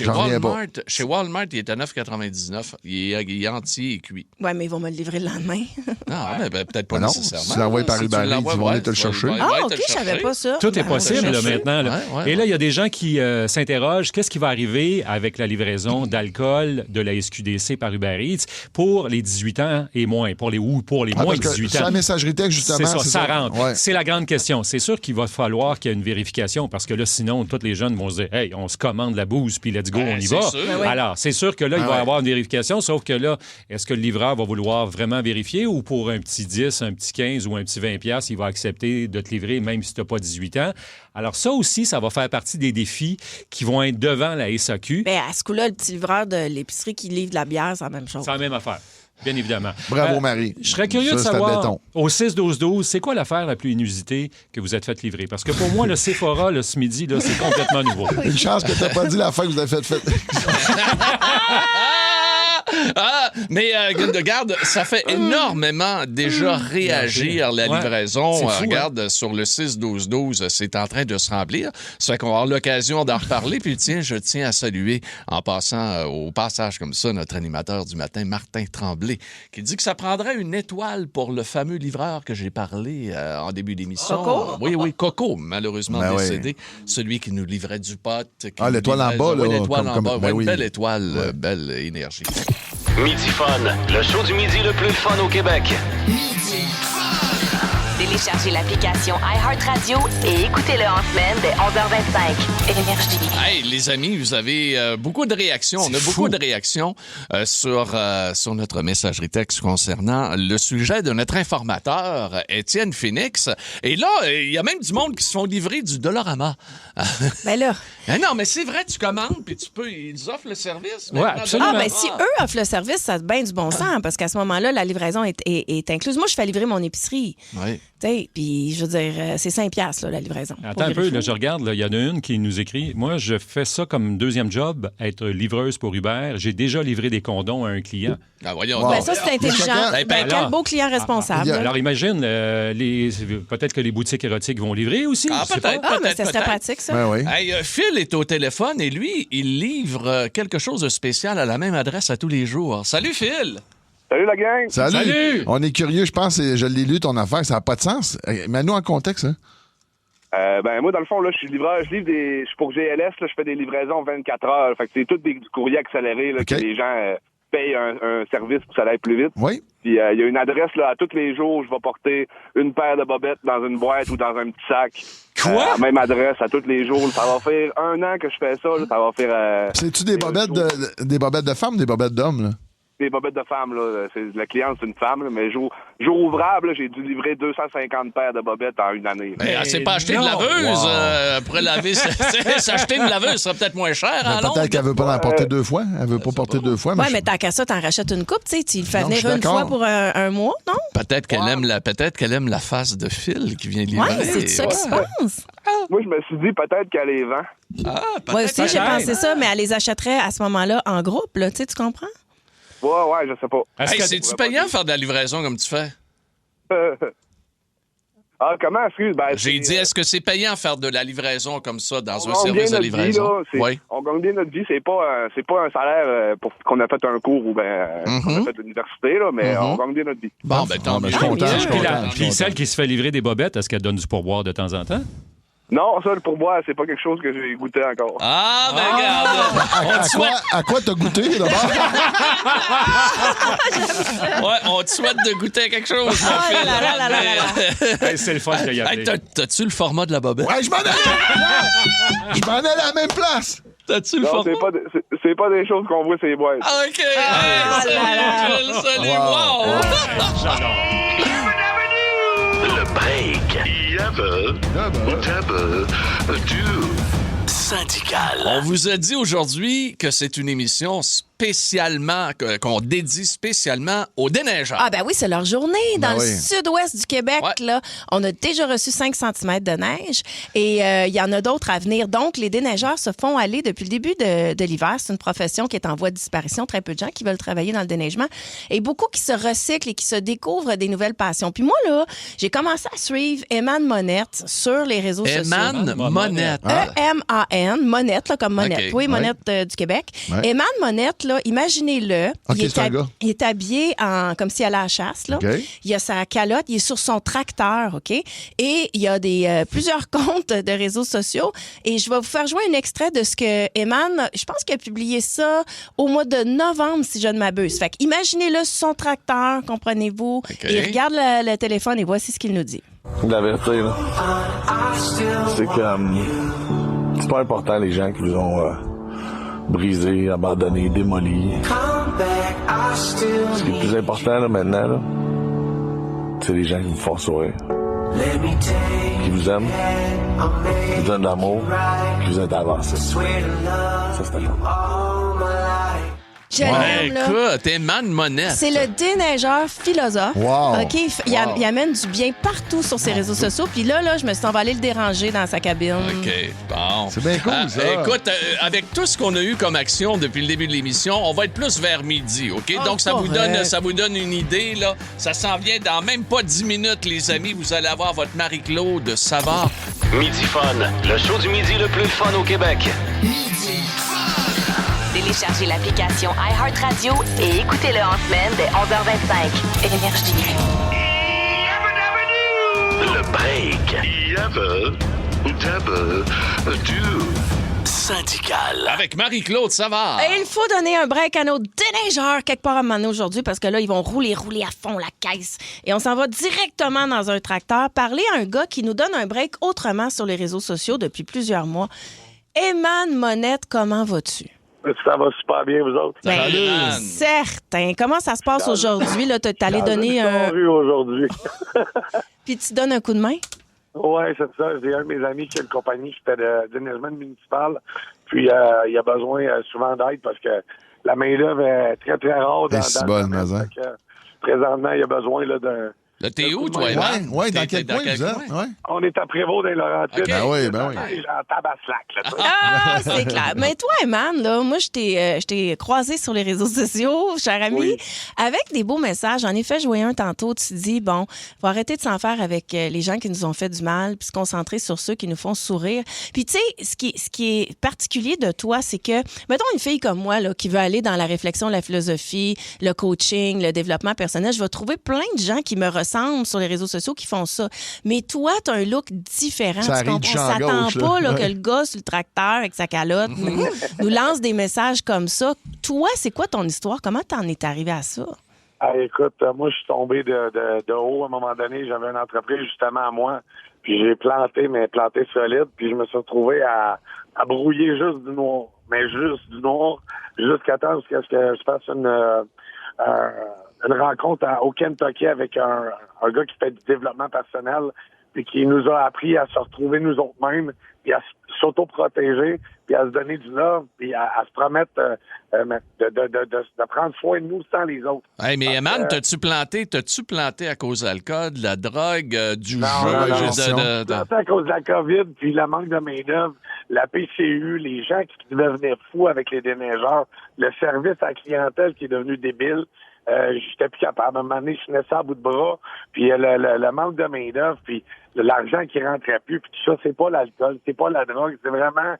[SPEAKER 7] J'en reviens pas.
[SPEAKER 5] Chez Walmart, il est à 9,99. Il est entier et cuit.
[SPEAKER 6] Ouais, mais ils vont me le livrer le lendemain.
[SPEAKER 5] Non, mais peut-être pas
[SPEAKER 7] Ah non,
[SPEAKER 5] nécessairement.
[SPEAKER 7] si tu l'envoies par
[SPEAKER 5] Si tu
[SPEAKER 7] Uber Eats,
[SPEAKER 5] l'envoies,
[SPEAKER 7] ils vont
[SPEAKER 5] ouais,
[SPEAKER 7] aller te le
[SPEAKER 5] tu vas-
[SPEAKER 7] chercher.
[SPEAKER 5] ouais,
[SPEAKER 6] Ah,
[SPEAKER 5] ouais,
[SPEAKER 6] OK,
[SPEAKER 5] te le
[SPEAKER 6] je savais
[SPEAKER 5] chercher.
[SPEAKER 6] pas ça.
[SPEAKER 3] Tout est
[SPEAKER 6] Ben,
[SPEAKER 3] possible
[SPEAKER 6] je
[SPEAKER 3] là,
[SPEAKER 6] sais.
[SPEAKER 3] maintenant. Là.
[SPEAKER 5] Ouais, ouais,
[SPEAKER 3] Et là, il y a des gens qui s'interrogent qu'est-ce qui va arriver avec la livraison d'alcool de la SQDC par Uber Eats pour les 18 ans et moins, pour les moins
[SPEAKER 7] parce
[SPEAKER 3] de
[SPEAKER 7] que
[SPEAKER 3] 18
[SPEAKER 7] c'est
[SPEAKER 3] ans.
[SPEAKER 7] la messagerie texte, justement.
[SPEAKER 3] C'est ça, ça rentre.
[SPEAKER 7] Ouais.
[SPEAKER 3] C'est la grande question. C'est sûr qu'il va falloir qu'il y ait une vérification parce que là, sinon, tous les jeunes vont se dire hey, on se commande la bouse puis let's go,
[SPEAKER 5] Ben,
[SPEAKER 3] on y
[SPEAKER 5] c'est
[SPEAKER 3] va.
[SPEAKER 5] sûr. Ben
[SPEAKER 6] oui.
[SPEAKER 3] Alors, c'est sûr que là, il va y
[SPEAKER 7] ouais.
[SPEAKER 3] avoir une vérification, sauf que là, est-ce que le livreur va vouloir vraiment vérifier ou pour un petit 10, un petit 15 ou un petit 20$, il va accepter de te livrer même si tu n'as pas 18 ans? Alors, ça aussi, ça va faire partie des défis qui vont être devant la SAQ.
[SPEAKER 6] Ben, à ce coup-là, le petit livreur de l'épicerie qui livre de la bière, c'est la même chose.
[SPEAKER 3] C'est la même affaire. Bien évidemment.
[SPEAKER 7] Bravo, Marie.
[SPEAKER 3] Je serais curieux
[SPEAKER 7] Ça,
[SPEAKER 3] de
[SPEAKER 7] c'est à
[SPEAKER 3] savoir,
[SPEAKER 7] béton.
[SPEAKER 3] au 6-12-12, c'est quoi l'affaire la plus inusitée que vous êtes fait livrer? Parce que pour moi, le Sephora, là, ce midi, là, c'est complètement nouveau.
[SPEAKER 7] Une chance que t'as pas dit la fin que vous avez fait.
[SPEAKER 5] Mais regarde, ça fait énormément déjà réagir la livraison.
[SPEAKER 3] C'est fou,
[SPEAKER 5] Regarde, sur le 6-12-12, c'est en train de se remplir. Ça fait qu'on va avoir l'occasion d'en reparler. Puis je tiens à saluer, en passant au passage comme ça, notre animateur du matin, Martin Tremblay, qui dit que ça prendrait une étoile pour le fameux livreur que j'ai parlé en début d'émission.
[SPEAKER 6] Coco?
[SPEAKER 5] Oui, Coco, malheureusement décédé. Celui qui nous livrait du pot.
[SPEAKER 7] L'étoile en bas, là.
[SPEAKER 5] Oui, l'étoile en bas.
[SPEAKER 7] Oui.
[SPEAKER 5] Une belle étoile, belle énergie.
[SPEAKER 8] Midi Fun, le show du midi le plus fun au Québec.
[SPEAKER 4] Téléchargez l'application iHeartRadio et écoutez-le en semaine dès 11h25. Énergie.
[SPEAKER 5] Hey, les amis, vous avez beaucoup de réactions. On a beaucoup de réactions sur notre messagerie texte concernant le sujet de notre informateur, Étienne Phoenix. Et là, il y a même du monde qui se font livrer du Dollarama.
[SPEAKER 6] Ben là.
[SPEAKER 5] Non, mais c'est vrai, tu commandes, puis ils offrent le service.
[SPEAKER 3] Ouais, absolument.
[SPEAKER 6] Ah, ben si eux offrent le service, ça a bien du bon sens, parce qu'à ce moment-là, la livraison est incluse. Moi, je fais livrer mon épicerie.
[SPEAKER 5] Oui.
[SPEAKER 6] Puis, je veux dire, c'est 5$, là, la livraison.
[SPEAKER 3] Attends un peu, là, je regarde, il y en a une qui nous écrit. Moi, je fais ça comme deuxième job, être livreuse pour Uber. J'ai déjà livré des condoms à un client.
[SPEAKER 5] Ah, voyons.
[SPEAKER 7] Wow.
[SPEAKER 6] Ben, ça, c'est intelligent. Quel beau client responsable.
[SPEAKER 3] Alors, imagine, peut-être que les boutiques érotiques vont livrer aussi.
[SPEAKER 5] Ah,
[SPEAKER 3] je sais pas.
[SPEAKER 5] peut-être.
[SPEAKER 6] Ah, mais ça serait pratique, ça.
[SPEAKER 7] Ben oui.
[SPEAKER 5] Hey, Phil est au téléphone et lui, il livre quelque chose de spécial à la même adresse à tous les jours. Salut, Phil!
[SPEAKER 10] Salut la gang!
[SPEAKER 7] Salut! On est curieux, je pense, et je l'ai lu ton affaire, ça n'a pas de sens. Mets-nous en contexte, hein?
[SPEAKER 10] Moi, dans le fond, là, je suis livreur, je suis pour GLS, là, je fais des livraisons 24 heures. Fait que c'est tout du courrier accéléré, là, que les gens payent un service pour que ça aille plus vite.
[SPEAKER 7] Oui.
[SPEAKER 10] Puis il y a une adresse, là, à tous les jours, je vais porter une paire de bobettes dans une boîte ou dans un petit sac.
[SPEAKER 3] Quoi?
[SPEAKER 10] Même adresse à tous les jours. Ça va faire 1 an que je fais ça, là, ça va faire...
[SPEAKER 7] C'est-tu des bobettes de femmes ou des bobettes d'hommes, là?
[SPEAKER 10] Des bobettes de femmes, là. La cliente, c'est une femme, là, mais jour ouvrable, là, j'ai dû livrer 250 paires de bobettes en une année.
[SPEAKER 5] Mais elle s'est pas acheté de laveuse pour laver. S'acheter une laveuse serait peut-être moins cher.
[SPEAKER 7] Peut-être qu'elle veut pas en porter 2 fois. Elle veut pas porter 2 fois.
[SPEAKER 6] Ouais, mais tant qu'à ça, t'en rachètes une coupe, tu sais. Tu le fais venir une fois pour un mois, non?
[SPEAKER 5] Peut-être qu'elle aime la face de Phil qui vient livrer.
[SPEAKER 6] Ouais, c'est ça qui se passe.
[SPEAKER 10] Moi, je me suis dit peut-être qu'elle les vend.
[SPEAKER 6] Moi aussi, j'ai pensé ça, mais elle les achèterait à ce moment-là en groupe, là. Tu sais, tu comprends?
[SPEAKER 10] Ouais, je sais pas.
[SPEAKER 5] Hey, c'est-tu payant de faire de la livraison comme tu fais?
[SPEAKER 10] Comment, excuse?
[SPEAKER 5] J'ai dit, est-ce que c'est payant de faire de la livraison comme ça dans un service de livraison?
[SPEAKER 10] Oui. On gagne bien notre vie. C'est pas un salaire pour qu'on a fait un cours ou qu'on a fait l'université, là, mais on gagne bien notre vie.
[SPEAKER 5] Bon, ben tant mieux.
[SPEAKER 7] Je suis content.
[SPEAKER 3] Puis celle qui se fait livrer des bobettes, est-ce qu'elle donne du pourboire de temps en temps?
[SPEAKER 10] Non, ça, le pourboire, c'est pas quelque chose que j'ai goûté encore.
[SPEAKER 5] Ah, ben regarde!
[SPEAKER 7] À quoi t'as goûté, d'abord?
[SPEAKER 5] Ouais, on te souhaite de goûter quelque chose, mon Phil.
[SPEAKER 3] Hey, c'est le fun de y aller.
[SPEAKER 5] Hey, t'as-tu le format de la bobette?
[SPEAKER 7] Ouais, je m'en allais! Je m'en allais à la même place!
[SPEAKER 5] T'as-tu le
[SPEAKER 10] Non,
[SPEAKER 5] format?
[SPEAKER 10] c'est pas des choses qu'on voit sur les boîtes.
[SPEAKER 5] Ah, OK! Hey, salut, wow!
[SPEAKER 8] Le break. Syndical.
[SPEAKER 5] On vous a dit aujourd'hui que c'est une émission spécialement, qu'on dédie spécialement aux déneigeurs.
[SPEAKER 6] Ah ben oui, c'est leur journée. Dans le sud-ouest du Québec,
[SPEAKER 5] Ouais.
[SPEAKER 6] là, on a déjà reçu 5 cm de neige et il y en a d'autres à venir. Donc, les déneigeurs se font aller depuis le début de l'hiver. C'est une profession qui est en voie de disparition. Très peu de gens qui veulent travailler dans le déneigement et beaucoup qui se recyclent et qui se découvrent des nouvelles passions. Puis moi, là, j'ai commencé à suivre Eman Monette sur les réseaux sociaux.
[SPEAKER 5] Eman Monette.
[SPEAKER 6] E-M-A-N, Monette, là, comme Monette.
[SPEAKER 5] OK.
[SPEAKER 6] Oui, Monette du Québec.
[SPEAKER 7] Ouais.
[SPEAKER 6] Eman Monette, là, imaginez-le.
[SPEAKER 7] OK, c'est un gars.
[SPEAKER 6] Il est habillé comme s'il allait à la chasse. Là.
[SPEAKER 7] OK.
[SPEAKER 6] Il a sa calotte, il est sur son tracteur, OK? Et il y a plusieurs comptes de réseaux sociaux. Et je vais vous faire jouer un extrait de ce que Eman, je pense qu'il a publié ça au mois de novembre, si je ne m'abuse. Fait imaginez-le sur son tracteur, comprenez-vous?
[SPEAKER 5] OK.
[SPEAKER 6] Il regarde le téléphone et voici ce qu'il nous dit.
[SPEAKER 11] La vérité, là, c'est que c'est pas important les gens qui vous ont brisé, abandonné, démoli. Ce qui est le plus important là, maintenant, là, c'est les gens qui vous font sourire, qui vous aiment, qui vous donnent de l'amour, qui vous aident à avancer. Ça, c'est important.
[SPEAKER 6] Je l'aime, là.
[SPEAKER 5] Écoute, Eman Monette.
[SPEAKER 6] C'est le déneigeur philosophe.
[SPEAKER 7] Wow.
[SPEAKER 6] OK? Il amène du bien partout sur ses réseaux sociaux. Puis là, je me suis allée le déranger dans sa cabine.
[SPEAKER 5] OK, bon.
[SPEAKER 7] C'est bien cool, ça.
[SPEAKER 5] Écoute, avec tout ce qu'on a eu comme action depuis le début de l'émission, on va être plus vers midi, OK? Donc, ça vous donne une idée, là. Ça s'en vient dans même pas 10 minutes, les amis. Vous allez avoir votre Marie-Claude Savard.
[SPEAKER 8] Midi Fun, le show du midi le plus fun au Québec.
[SPEAKER 4] Téléchargez l'application iHeartRadio et écoutez-le en semaine dès 11h25. Énergie.
[SPEAKER 8] Le break. Syndical.
[SPEAKER 5] Avec Marie-Claude Savard.
[SPEAKER 6] Et il faut donner un break à nos déneigeurs quelque part à un moment donné aujourd'hui parce que là, ils vont rouler à fond la caisse. Et on s'en va directement dans un tracteur parler à un gars qui nous donne un break autrement sur les réseaux sociaux depuis plusieurs mois. Eman Monette, comment vas-tu?
[SPEAKER 11] Ça va super bien, vous autres?
[SPEAKER 6] Ben, certain. Comment ça se passe aujourd'hui? Là, t'es allé donner un...
[SPEAKER 11] aujourd'hui.
[SPEAKER 6] Puis tu donnes un coup de main?
[SPEAKER 11] Oui, c'est ça. J'ai un de mes amis qui a une compagnie qui fait de déneigement municipal. Puis, il a besoin souvent d'aide parce que la main-d'œuvre est très, très rare dans le domaine. Présentement, il a besoin là, d'un...
[SPEAKER 5] Là, t'es où, toi, Eman?
[SPEAKER 7] Oui, dans quel coin vous êtes? Ouais.
[SPEAKER 11] On est à Prévost dans les Laurentides.
[SPEAKER 5] Okay.
[SPEAKER 7] Ben oui.
[SPEAKER 11] En tabaslac, là.
[SPEAKER 6] Ah, c'est clair. Mais toi, Eman, là, moi, je t'ai croisé sur les réseaux sociaux, cher ami, avec des beaux messages. En effet, je voyais un tantôt, tu dis, bon, faut arrêter de s'en faire avec les gens qui nous ont fait du mal, puis se concentrer sur ceux qui nous font sourire. Puis, tu sais, ce qui est particulier de toi, c'est que, mettons une fille comme moi, là, qui veut aller dans la réflexion, la philosophie, le coaching, le développement personnel, je vais trouver plein de gens qui me ressemblent sur les réseaux sociaux qui font ça. Mais toi, tu as un look différent.
[SPEAKER 7] Ça arrive du champ
[SPEAKER 6] s'attend
[SPEAKER 7] gauche,
[SPEAKER 6] pas
[SPEAKER 7] là.
[SPEAKER 6] que le gars sur le tracteur avec sa calotte nous lance des messages comme ça. Toi, c'est quoi ton histoire? Comment t'en es arrivé à ça?
[SPEAKER 11] Ah, écoute, moi, je suis tombé de haut à un moment donné. J'avais une entreprise justement à moi. Puis j'ai planté solide. Puis je me suis retrouvé à brouiller juste du noir. Mais juste du noir. Jusqu'à temps que je fasse une rencontre au Kentucky avec un gars qui fait du développement personnel puis qui nous a appris à se retrouver nous autres mêmes puis à s'auto-protéger puis à se donner du love puis à se promettre de prendre soin de nous sans les autres.
[SPEAKER 5] Hey, mais Eman, t'as-tu planté à cause de l'alcool, de la drogue, du
[SPEAKER 11] Non,
[SPEAKER 5] jeu?
[SPEAKER 11] planté à cause de la COVID puis le manque de main-d'œuvre, la PCU, les gens qui devenaient fous avec les déneigeurs, le service à la clientèle qui est devenu débile. J'étais plus capable. À un moment donné, je tenais ça à bout de bras. Puis le manque de main-d'œuvre, puis l'argent qui rentrait plus, puis tout ça, c'est pas l'alcool, c'est pas la drogue, c'est vraiment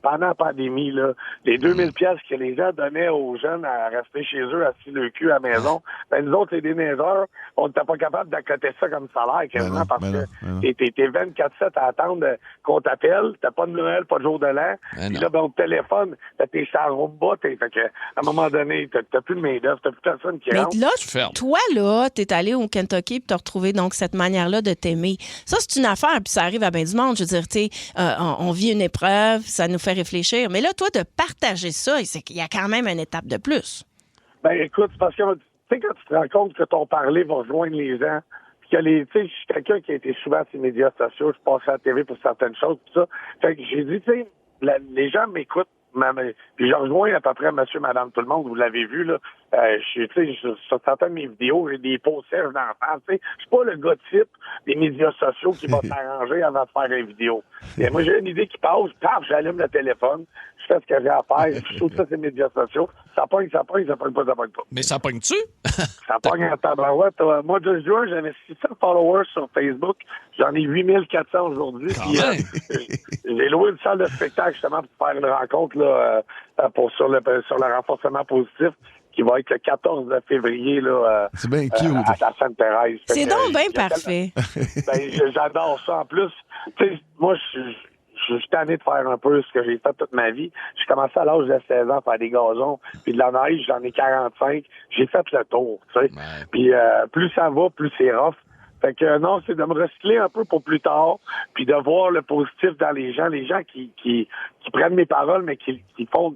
[SPEAKER 11] pendant la pandémie, là, les 2000 pièces que les gens donnaient aux jeunes à rester chez eux, assis le cul à la maison, ben nous autres, les déneigeurs, on n'était pas capable d'accoter ça comme salaire, quasiment, parce que t'es 24/7 à attendre qu'on t'appelle, t'as pas de Noël, pas de jour de l'an, puis là, ben, au téléphone, t'es sur la rumba, fait que, à un moment donné, t'as plus de main-d'œuvre, t'as plus personne qui rentre.
[SPEAKER 6] Mais là, toi, là, t'es allé au Kentucky puis t'as retrouvé donc cette manière-là de t'aimer. Ça, c'est une affaire, puis ça arrive à bien du monde. Je veux dire, tu sais, on vit une épreuve, ça nous fait réfléchir. Mais là, toi, de partager ça, c'est qu'il y a quand même une étape de plus.
[SPEAKER 11] Ben, écoute, c'est parce que, tu sais, quand tu te rends compte que ton parler va rejoindre les gens, puis que tu sais, je suis quelqu'un qui a été souvent sur les médias sociaux, je passe à la TV pour certaines choses, tout ça. Fait que j'ai dit, tu sais, les gens m'écoutent. Puis je rejoins à peu près monsieur, madame, tout le monde, vous l'avez vu, là. Sur certaines de mes vidéos, j'ai des posts sèches d'en face. Je suis pas le gars type des médias sociaux qui va s'arranger avant de faire une vidéo. Et moi, j'ai une idée qui passe, paf, j'allume le téléphone, je fais ce que j'ai à faire, je saute ça sur les médias sociaux. Ça pogne pas.
[SPEAKER 5] Mais ça pogne-tu?
[SPEAKER 11] Ça pogne en tabarouette. Moi, de juin, j'avais 600 followers sur Facebook. J'en ai 8400 aujourd'hui. Puis, j'ai loué une salle de spectacle justement pour faire une rencontre là, sur le renforcement positif qui va être le 14 février là,
[SPEAKER 7] c'est bien cute.
[SPEAKER 11] à Sainte-Thérèse.
[SPEAKER 6] C'est donc bien parfait.
[SPEAKER 11] J'adore ça. En plus, tu sais, moi, je suis tanné de faire un peu ce que j'ai fait toute ma vie. J'ai commencé à l'âge de 16 ans à faire des gazons, puis de la neige, j'en ai 45. J'ai fait le tour, tu sais. Puis plus ça va, plus c'est rough. Fait que non, c'est de me recycler un peu pour plus tard, puis de voir le positif dans les gens qui prennent mes paroles, mais qui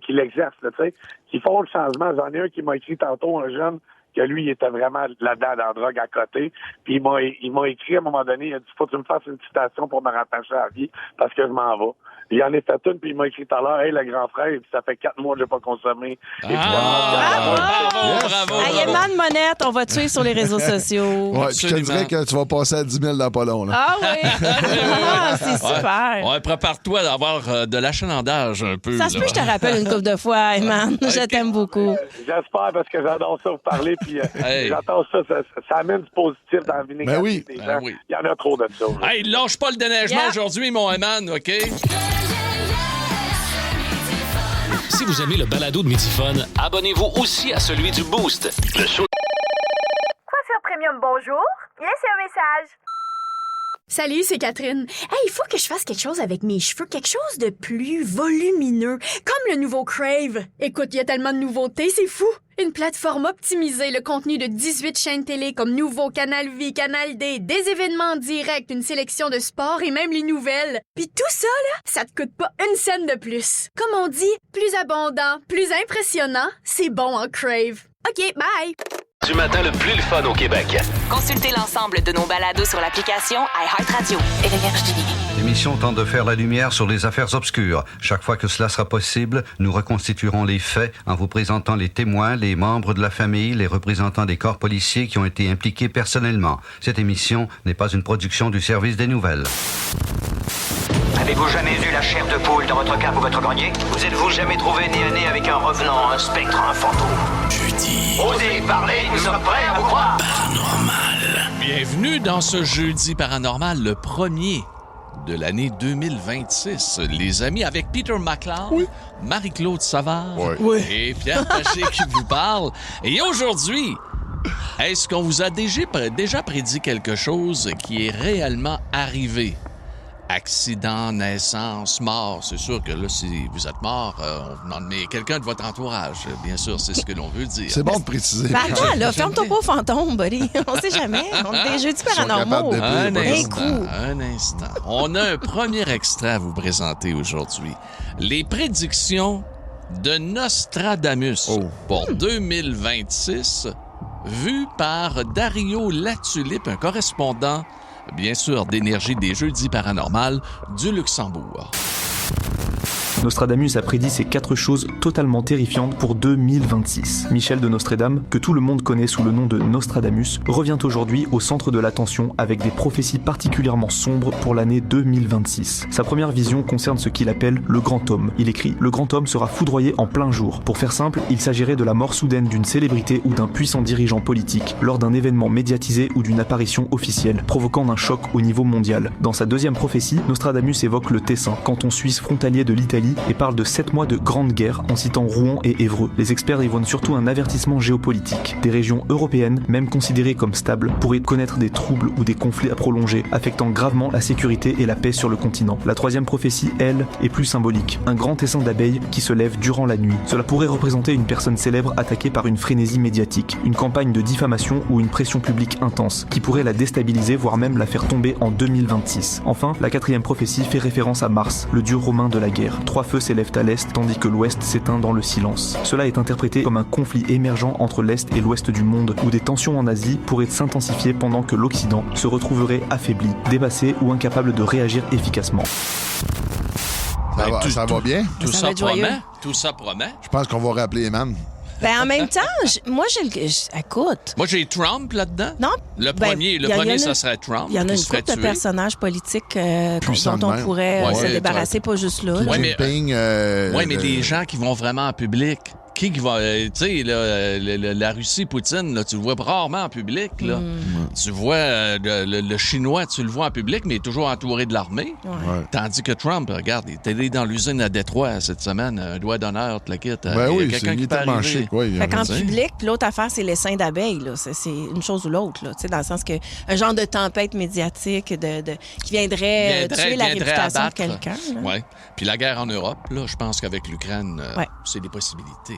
[SPEAKER 11] l'exercent, tu sais, qui font le changement. J'en ai un qui m'a écrit tantôt, un jeune que lui, il était vraiment là-dedans dans la drogue à côté. Puis il m'a écrit à un moment donné, il a dit, faut que tu me fasses une citation pour me rattacher à la vie parce que je m'en vais. Il en est fait une, puis il m'a écrit tout à l'heure, hey, le grand frère, puis ça fait 4 mois que je n'ai pas consommé.
[SPEAKER 5] Bravo!
[SPEAKER 6] Eman Monette, on va te suivre sur les réseaux sociaux.
[SPEAKER 7] Ouais, je te dirais que tu vas passer à 10 000 dans pas long. Là.
[SPEAKER 6] Ah oui! C'est super!
[SPEAKER 5] Ouais, prépare-toi d'avoir de l'achalandage un peu.
[SPEAKER 6] Ça se peut que je te rappelle une couple de fois, Eman. Je t'aime beaucoup.
[SPEAKER 11] J'espère, parce que j'adore ça vous parler, puis j'adore ça, ça amène du positif dans la vie négative des gens.
[SPEAKER 5] Oui.
[SPEAKER 11] Il y en a trop de ça.
[SPEAKER 5] Hey, lâche pas le déneigement aujourd'hui, mon Eman, OK?
[SPEAKER 8] Si vous aimez le balado de Midi-Fun, abonnez-vous aussi à celui du Boost. Le show.
[SPEAKER 1] Coiffure Premium, bonjour. Laissez un message.
[SPEAKER 2] Salut, c'est Catherine. Hey, il faut que je fasse quelque chose avec mes cheveux, quelque chose de plus volumineux, comme le nouveau Crave. Écoute, il y a tellement de nouveautés, c'est fou. Une plateforme optimisée, le contenu de 18 chaînes télé comme Nouveau, Canal Vie, Canal D, des événements directs, une sélection de sports et même les nouvelles. Puis tout ça, là, ça te coûte pas une scène de plus. Comme on dit, plus abondant, plus impressionnant, c'est bon en Crave. OK, bye!
[SPEAKER 8] Du matin le plus le fun au Québec.
[SPEAKER 4] Consultez l'ensemble de nos balados sur l'application iHeartRadio.
[SPEAKER 12] L'émission tente de faire la lumière sur les affaires obscures. Chaque fois que cela sera possible, nous reconstituerons les faits en vous présentant les témoins, les membres de la famille, les représentants des corps policiers qui ont été impliqués personnellement. Cette émission n'est pas une production du service des nouvelles.
[SPEAKER 13] Avez-vous jamais eu la chair de poule dans votre cape ou votre grenier? Vous êtes-vous jamais trouvé nez à nez avec un revenant, un spectre, un fantôme? Jeudi. Osez parler, nous sommes prêts à vous croire.
[SPEAKER 5] Paranormal. Bienvenue dans ce jeudi paranormal, le premier de l'année 2026. Les amis, avec Peter McLeod, Marie-Claude Savard et Pierre Taché qui vous parle. Et aujourd'hui, est-ce qu'on vous a déjà prédit quelque chose qui est réellement arrivé? Accident, naissance, mort. C'est sûr que là, si vous êtes mort, on vous demande, mais quelqu'un de votre entourage, bien sûr, c'est ce que l'on veut dire.
[SPEAKER 7] C'est bon de préciser.
[SPEAKER 6] Ben attends, là, ferme-toi pas au fantôme, buddy. On sait jamais. On est des jeudis paranormaux.
[SPEAKER 5] Un instant. On a un premier extrait à vous présenter aujourd'hui. Les prédictions de Nostradamus pour 2026, vues par Dario Latulippe, un correspondant bien sûr, d'énergie des jeudis paranormales du Luxembourg.
[SPEAKER 14] Nostradamus a prédit ces 4 choses totalement terrifiantes pour 2026. Michel de Nostredame, que tout le monde connaît sous le nom de Nostradamus, revient aujourd'hui au centre de l'attention avec des prophéties particulièrement sombres pour l'année 2026. Sa première vision concerne ce qu'il appelle le grand homme. Il écrit « Le grand homme sera foudroyé en plein jour ». Pour faire simple, il s'agirait de la mort soudaine d'une célébrité ou d'un puissant dirigeant politique lors d'un événement médiatisé ou d'une apparition officielle, provoquant un choc au niveau mondial. Dans sa deuxième prophétie, Nostradamus évoque le Tessin, canton suisse frontalier de l'Italie, et parle de 7 mois de grande guerre en citant Rouen et Évreux. Les experts y voient surtout un avertissement géopolitique. Des régions européennes, même considérées comme stables, pourraient connaître des troubles ou des conflits à prolonger, affectant gravement la sécurité et la paix sur le continent. La troisième prophétie, elle, est plus symbolique. Un grand essaim d'abeilles qui se lève durant la nuit. Cela pourrait représenter une personne célèbre attaquée par une frénésie médiatique, une campagne de diffamation ou une pression publique intense, qui pourrait la déstabiliser, voire même la faire tomber en 2026. Enfin, la quatrième prophétie fait référence à Mars, le dieu romain de la guerre. 3 feux s'élèvent à l'est, tandis que l'ouest s'éteint dans le silence. Cela est interprété comme un conflit émergent entre l'est et l'ouest du monde, où des tensions en Asie pourraient s'intensifier pendant que l'Occident se retrouverait affaibli, dépassé ou incapable de réagir efficacement.
[SPEAKER 7] Ça va bien?
[SPEAKER 5] Tout ça promet. Tout ça promet.
[SPEAKER 7] Je pense qu'on va rappeler Eman.
[SPEAKER 6] Ben en même temps, écoute.
[SPEAKER 5] Moi, j'ai Trump là-dedans.
[SPEAKER 6] Non.
[SPEAKER 5] Le premier, ça serait Trump.
[SPEAKER 6] Il y en a une couple de personnages politiques dont on pourrait se débarrasser, pas juste là.
[SPEAKER 5] Oui, mais des gens qui vont vraiment en public. Qui va... tu sais, la Russie, Poutine, là, tu le vois rarement en public. Là. Tu vois le Chinois, tu le vois en public, mais il est toujours entouré de l'armée. Ouais. Tandis que Trump, regarde, il est allé dans l'usine à Détroit cette semaine, un doigt d'honneur, te la quitte.
[SPEAKER 7] Ben oui, quelqu'un qui peut arriver.
[SPEAKER 6] Fait qu'en public, l'autre affaire, c'est l'essaim d'abeilles. Là. C'est une chose ou l'autre. Là. Dans le sens que un genre de tempête médiatique qui viendrait tuer la réputation de quelqu'un.
[SPEAKER 5] Oui. Puis la guerre en Europe, là, je pense qu'avec l'Ukraine, c'est des possibilités.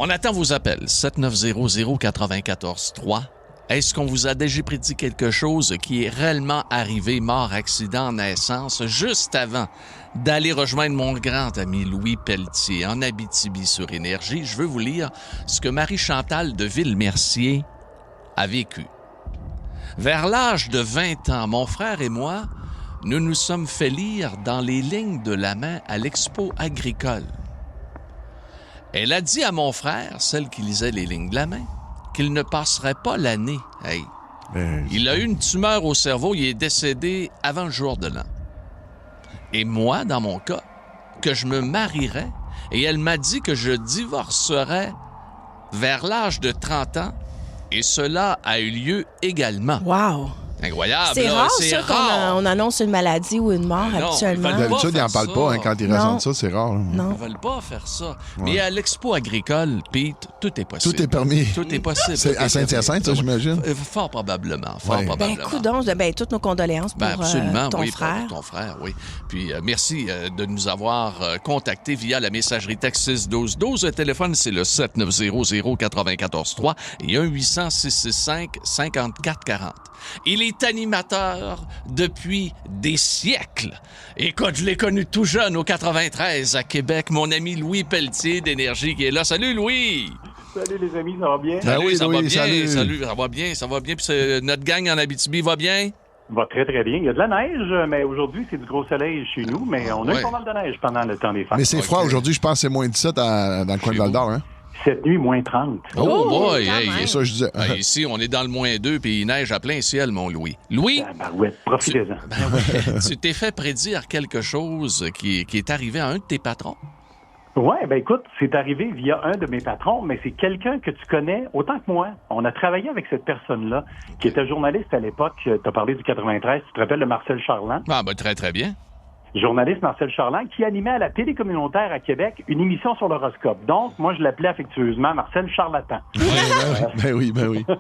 [SPEAKER 5] On attend vos appels. 7900-943. Est-ce qu'on vous a déjà prédit quelque chose qui est réellement arrivé, mort, accident, naissance, juste avant d'aller rejoindre mon grand ami Louis Pelletier en Abitibi sur Énergie? Je veux vous lire ce que Marie-Chantal de Ville-Mercier a vécu. Vers l'âge de 20 ans, mon frère et moi, nous nous sommes fait lire dans les lignes de la main à l'Expo agricole. Elle a dit à mon frère, celle qui lisait les lignes de la main, qu'il ne passerait pas l'année. Hey. Il a eu une tumeur au cerveau, il est décédé avant le jour de l'an. Et moi, dans mon cas, que je me marierais, et elle m'a dit que je divorcerais vers l'âge de 30 ans, et cela a eu lieu également.
[SPEAKER 6] Wow!
[SPEAKER 5] Incroyable,
[SPEAKER 6] c'est
[SPEAKER 5] là,
[SPEAKER 6] rare,
[SPEAKER 5] c'est
[SPEAKER 6] ça,
[SPEAKER 5] rare.
[SPEAKER 6] qu'on annonce une maladie ou une mort habituellement.
[SPEAKER 7] D'habitude, ils n'en parlent pas quand ils ressentent ça, c'est rare.
[SPEAKER 6] Non.
[SPEAKER 5] Ils ne veulent pas faire ça.
[SPEAKER 7] Ouais.
[SPEAKER 5] Mais à l'Expo agricole, Pete, tout est possible.
[SPEAKER 7] Tout est permis.
[SPEAKER 5] Tout est possible.
[SPEAKER 7] C'est à Saint-Hyacinthe, ça, j'imagine?
[SPEAKER 5] Fort probablement.
[SPEAKER 6] Ben, coudonc, toutes nos condoléances pour
[SPEAKER 5] absolument,
[SPEAKER 6] ton
[SPEAKER 5] oui,
[SPEAKER 6] frère.
[SPEAKER 5] pour ton frère, oui. Puis merci de nous avoir contactés via la messagerie texte 61212. Le téléphone, c'est le 7900-943 et 1-800-665-5440. Il est animateur depuis des siècles. Écoute, je l'ai connu tout jeune au 93 à Québec. Mon ami Louis Pelletier d'Énergie qui est là. Salut Louis!
[SPEAKER 15] Salut les amis, ça va bien?
[SPEAKER 5] Salut, ça va bien.
[SPEAKER 7] Salut,
[SPEAKER 5] ça va bien. Puis notre gang en Abitibi va bien?
[SPEAKER 15] Va très, très bien. Il y a de la neige, mais aujourd'hui, c'est du gros soleil chez nous, mais on a eu pas mal de neige pendant le temps des fêtes.
[SPEAKER 7] Mais c'est froid aujourd'hui, je pense que c'est moins 17 dans le coin de Val-d'Or, hein?
[SPEAKER 15] Cette nuit, moins 30.
[SPEAKER 5] Oh boy!
[SPEAKER 7] C'est ça, je disais.
[SPEAKER 5] Ici, on est dans le moins 2 puis il neige à plein ciel, mon Louis. Louis?
[SPEAKER 15] Ouais, profitez-en.
[SPEAKER 5] Tu t'es fait prédire quelque chose qui est arrivé à un de tes patrons?
[SPEAKER 15] Oui, ben écoute, c'est arrivé via un de mes patrons, mais c'est quelqu'un que tu connais autant que moi. On a travaillé avec cette personne-là, qui était journaliste à l'époque. Tu as parlé du 93, tu te rappelles de Marcel Charland?
[SPEAKER 5] Ah, ben très, très bien.
[SPEAKER 15] Journaliste Marcel Charland, qui animait à la télé communautaire à Québec une émission sur l'horoscope. Donc, moi, je l'appelais affectueusement Marcel Charlatan.
[SPEAKER 7] Ben oui.
[SPEAKER 5] Tout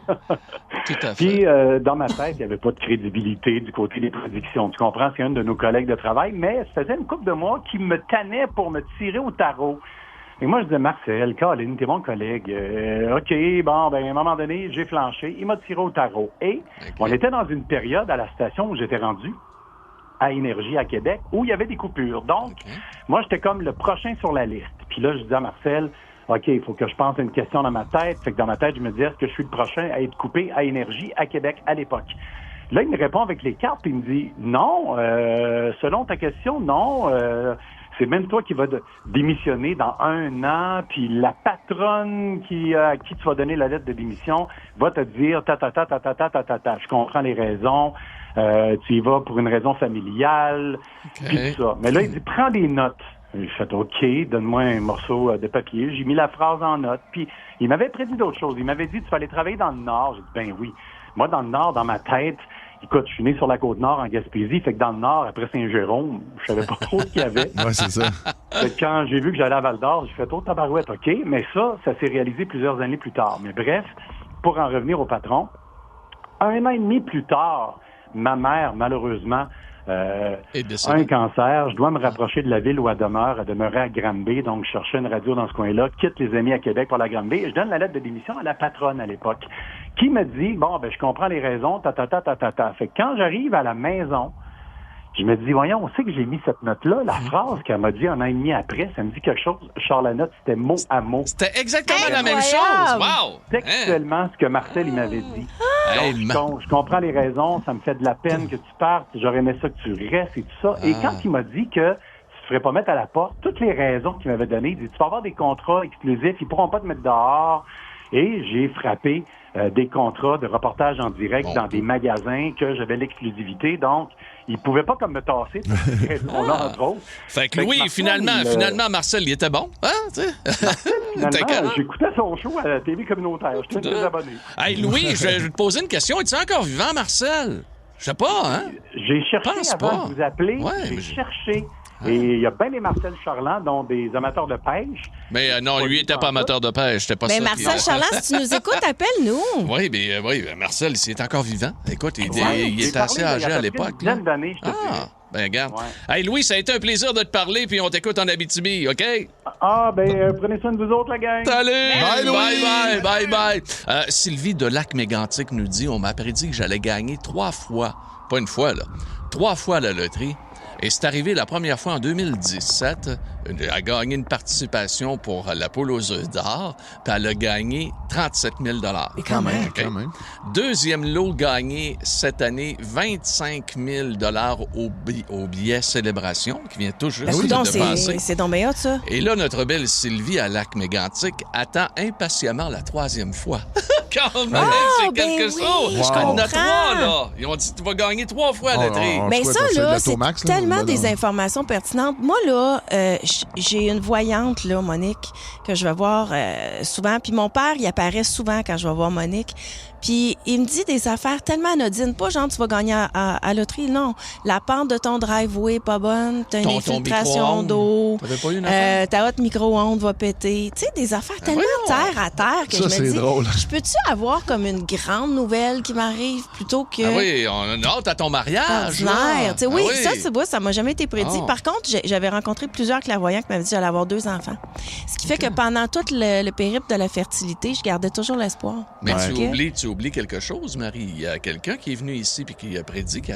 [SPEAKER 5] à fait.
[SPEAKER 15] Puis, dans ma tête, il n'y avait pas de crédibilité du côté des prédictions. Tu comprends? C'est un de nos collègues de travail, mais ça faisait une couple de mois qui me tannait pour me tirer au tarot. Et moi, je disais, Marcel, Colin, t'es mon collègue. OK, bon, ben à un moment donné, j'ai flanché. Il m'a tiré au tarot. Et on était dans une période à la station où j'étais rendu à Énergie à Québec, où il y avait des coupures. Donc, moi, j'étais comme le prochain sur la liste. Puis là, je disais à Marcel, OK, il faut que je pense à une question dans ma tête. Fait que dans ma tête, je me disais, est-ce que je suis le prochain à être coupé à Énergie à Québec à l'époque? Là, il me répond avec les cartes, puis il me dit, non, selon ta question, non, c'est même toi qui vas démissionner dans 1 an, puis la patronne à qui tu vas donner la lettre de démission va te dire, je comprends les raisons, tu y vas pour une raison familiale, puis tout ça. Mais là, il dit, prends des notes. J'ai fait, OK, donne-moi un morceau de papier. J'ai mis la phrase en note. Puis, il m'avait prédit d'autres choses. Il m'avait dit, tu vas aller travailler dans le Nord. J'ai dit, ben oui. Moi, dans le Nord, dans ma tête, écoute, je suis né sur la Côte-Nord, en Gaspésie. Fait que dans le Nord, après Saint-Jérôme, je savais pas trop ce qu'il y avait.
[SPEAKER 7] Ouais, c'est ça.
[SPEAKER 15] Fait que quand j'ai vu que j'allais à Val-d'Or, j'ai fait, oh, tabarouette, OK. Mais ça s'est réalisé plusieurs années plus tard. Mais bref, pour en revenir au patron, 1 an et demi plus tard, ma mère, malheureusement, a un cancer. Je dois me rapprocher de la ville où elle demeure. Elle demeurait à Granby, donc je cherchais une radio dans ce coin-là, quitte les amis à Québec pour la Granby. Et je donne la lettre de démission à la patronne à l'époque, qui me dit, bon, ben je comprends les raisons, Fait que quand j'arrive à la maison, je me dis, voyons, on sait que j'ai mis cette note-là. La phrase qu'elle m'a dit 1 an et demi après, ça me dit quelque chose. Charles, la note, c'était mot à mot.
[SPEAKER 5] C'était exactement la même chose. Wow!
[SPEAKER 15] Textuellement, ce que Marcel, il m'avait dit. Donc, je comprends les raisons. Ça me fait de la peine que tu partes. J'aurais aimé ça que tu restes et tout ça. Et quand il m'a dit que tu te ferais pas mettre à la porte, toutes les raisons qu'il m'avait données, il dit, tu vas avoir des contrats exclusifs, ils pourront pas te mettre dehors. Et j'ai frappé des contrats de reportage en direct dans des magasins que j'avais l'exclusivité. Donc, il pouvait pas comme me tasser. Entre autres.
[SPEAKER 5] Fait que Louis, finalement, Marcel, il était bon. Hein?
[SPEAKER 15] Finalement, j'écoutais son show à la télé communautaire. J'étais très abonné.
[SPEAKER 5] Hey, Louis, je vais te poser une question. Es-tu encore vivant, Marcel? Je sais pas, hein?
[SPEAKER 15] J'ai cherché avant de vous appeler. J'ai cherché. Et il y a bien des Marcel Charland, dont des amateurs de pêche.
[SPEAKER 5] Mais non, lui, il n'était pas amateur de pêche. C'était pas
[SPEAKER 6] mais
[SPEAKER 5] ça.
[SPEAKER 6] Mais Marcel Charland, si tu nous écoutes, appelle-nous.
[SPEAKER 5] Oui, mais Marcel, il est encore vivant. Écoute, il est assez âgé à l'époque.
[SPEAKER 15] Une dizaine d'années, je te dis.
[SPEAKER 5] Ben, regarde. Hey, Louis, ça a été un plaisir de te parler, puis on t'écoute en Abitibi, OK?
[SPEAKER 15] Prenez soin de vous autres, la gang.
[SPEAKER 5] Salut! Bye, bye. Sylvie de Lac-Mégantic nous dit, on m'a prédit que j'allais gagner 3 fois, pas une fois, là, 3 fois à la loterie. Et c'est arrivé la première fois en 2017. Elle a gagné une participation pour la poule aux œufs d'or, puis elle a gagné 37 000
[SPEAKER 7] Et quand même,
[SPEAKER 5] OK?
[SPEAKER 7] quand même.
[SPEAKER 5] Deuxième lot gagné cette année, 25 000 au billet célébration, qui vient tout juste de passer.
[SPEAKER 6] C'est donc bien hot, ça.
[SPEAKER 5] Et là, notre belle Sylvie à Lac-Mégantic attend impatiemment la 3e fois. Quand même, c'est quelque chose.
[SPEAKER 6] Je
[SPEAKER 5] Elle en a
[SPEAKER 6] comprends.
[SPEAKER 5] 3, là. Ils ont dit, tu vas gagner 3 fois la loterie.
[SPEAKER 6] Mais ça, là, c'est tellement des informations pertinentes. Moi, là, j'ai une voyante, là, Monique, que je vais voir souvent. Puis mon père, il apparaît souvent quand je vais voir Monique. Puis il me dit des affaires tellement anodines. Pas genre, tu vas gagner à loterie. Non. La pente de ton driveway pas bonne. T'as une infiltration d'eau.
[SPEAKER 5] T'avais pas eu une affaire?
[SPEAKER 6] Ta haute micro-ondes va péter. Tu sais, des affaires tellement terre à terre que
[SPEAKER 7] Ça,
[SPEAKER 6] je me
[SPEAKER 7] c'est
[SPEAKER 6] dis,
[SPEAKER 7] drôle.
[SPEAKER 6] je peux-tu avoir comme une grande nouvelle qui m'arrive plutôt que...
[SPEAKER 5] Ah oui, on a hâte à ton mariage.
[SPEAKER 6] ordinaire. Tu sais, oui,
[SPEAKER 5] Ah
[SPEAKER 6] ça, tu vois, ça m'a jamais été prédit.
[SPEAKER 5] Oh.
[SPEAKER 6] Par contre, j'avais rencontré plusieurs clairvoyants qui m'avaient dit que j'allais avoir 2 enfants. Ce qui fait que pendant tout le périple de la fertilité, je gardais toujours l'espoir.
[SPEAKER 5] Mais
[SPEAKER 6] Ouais.
[SPEAKER 5] tu oublies quelque chose, Marie. Il y a quelqu'un qui est venu ici et qui a prédit que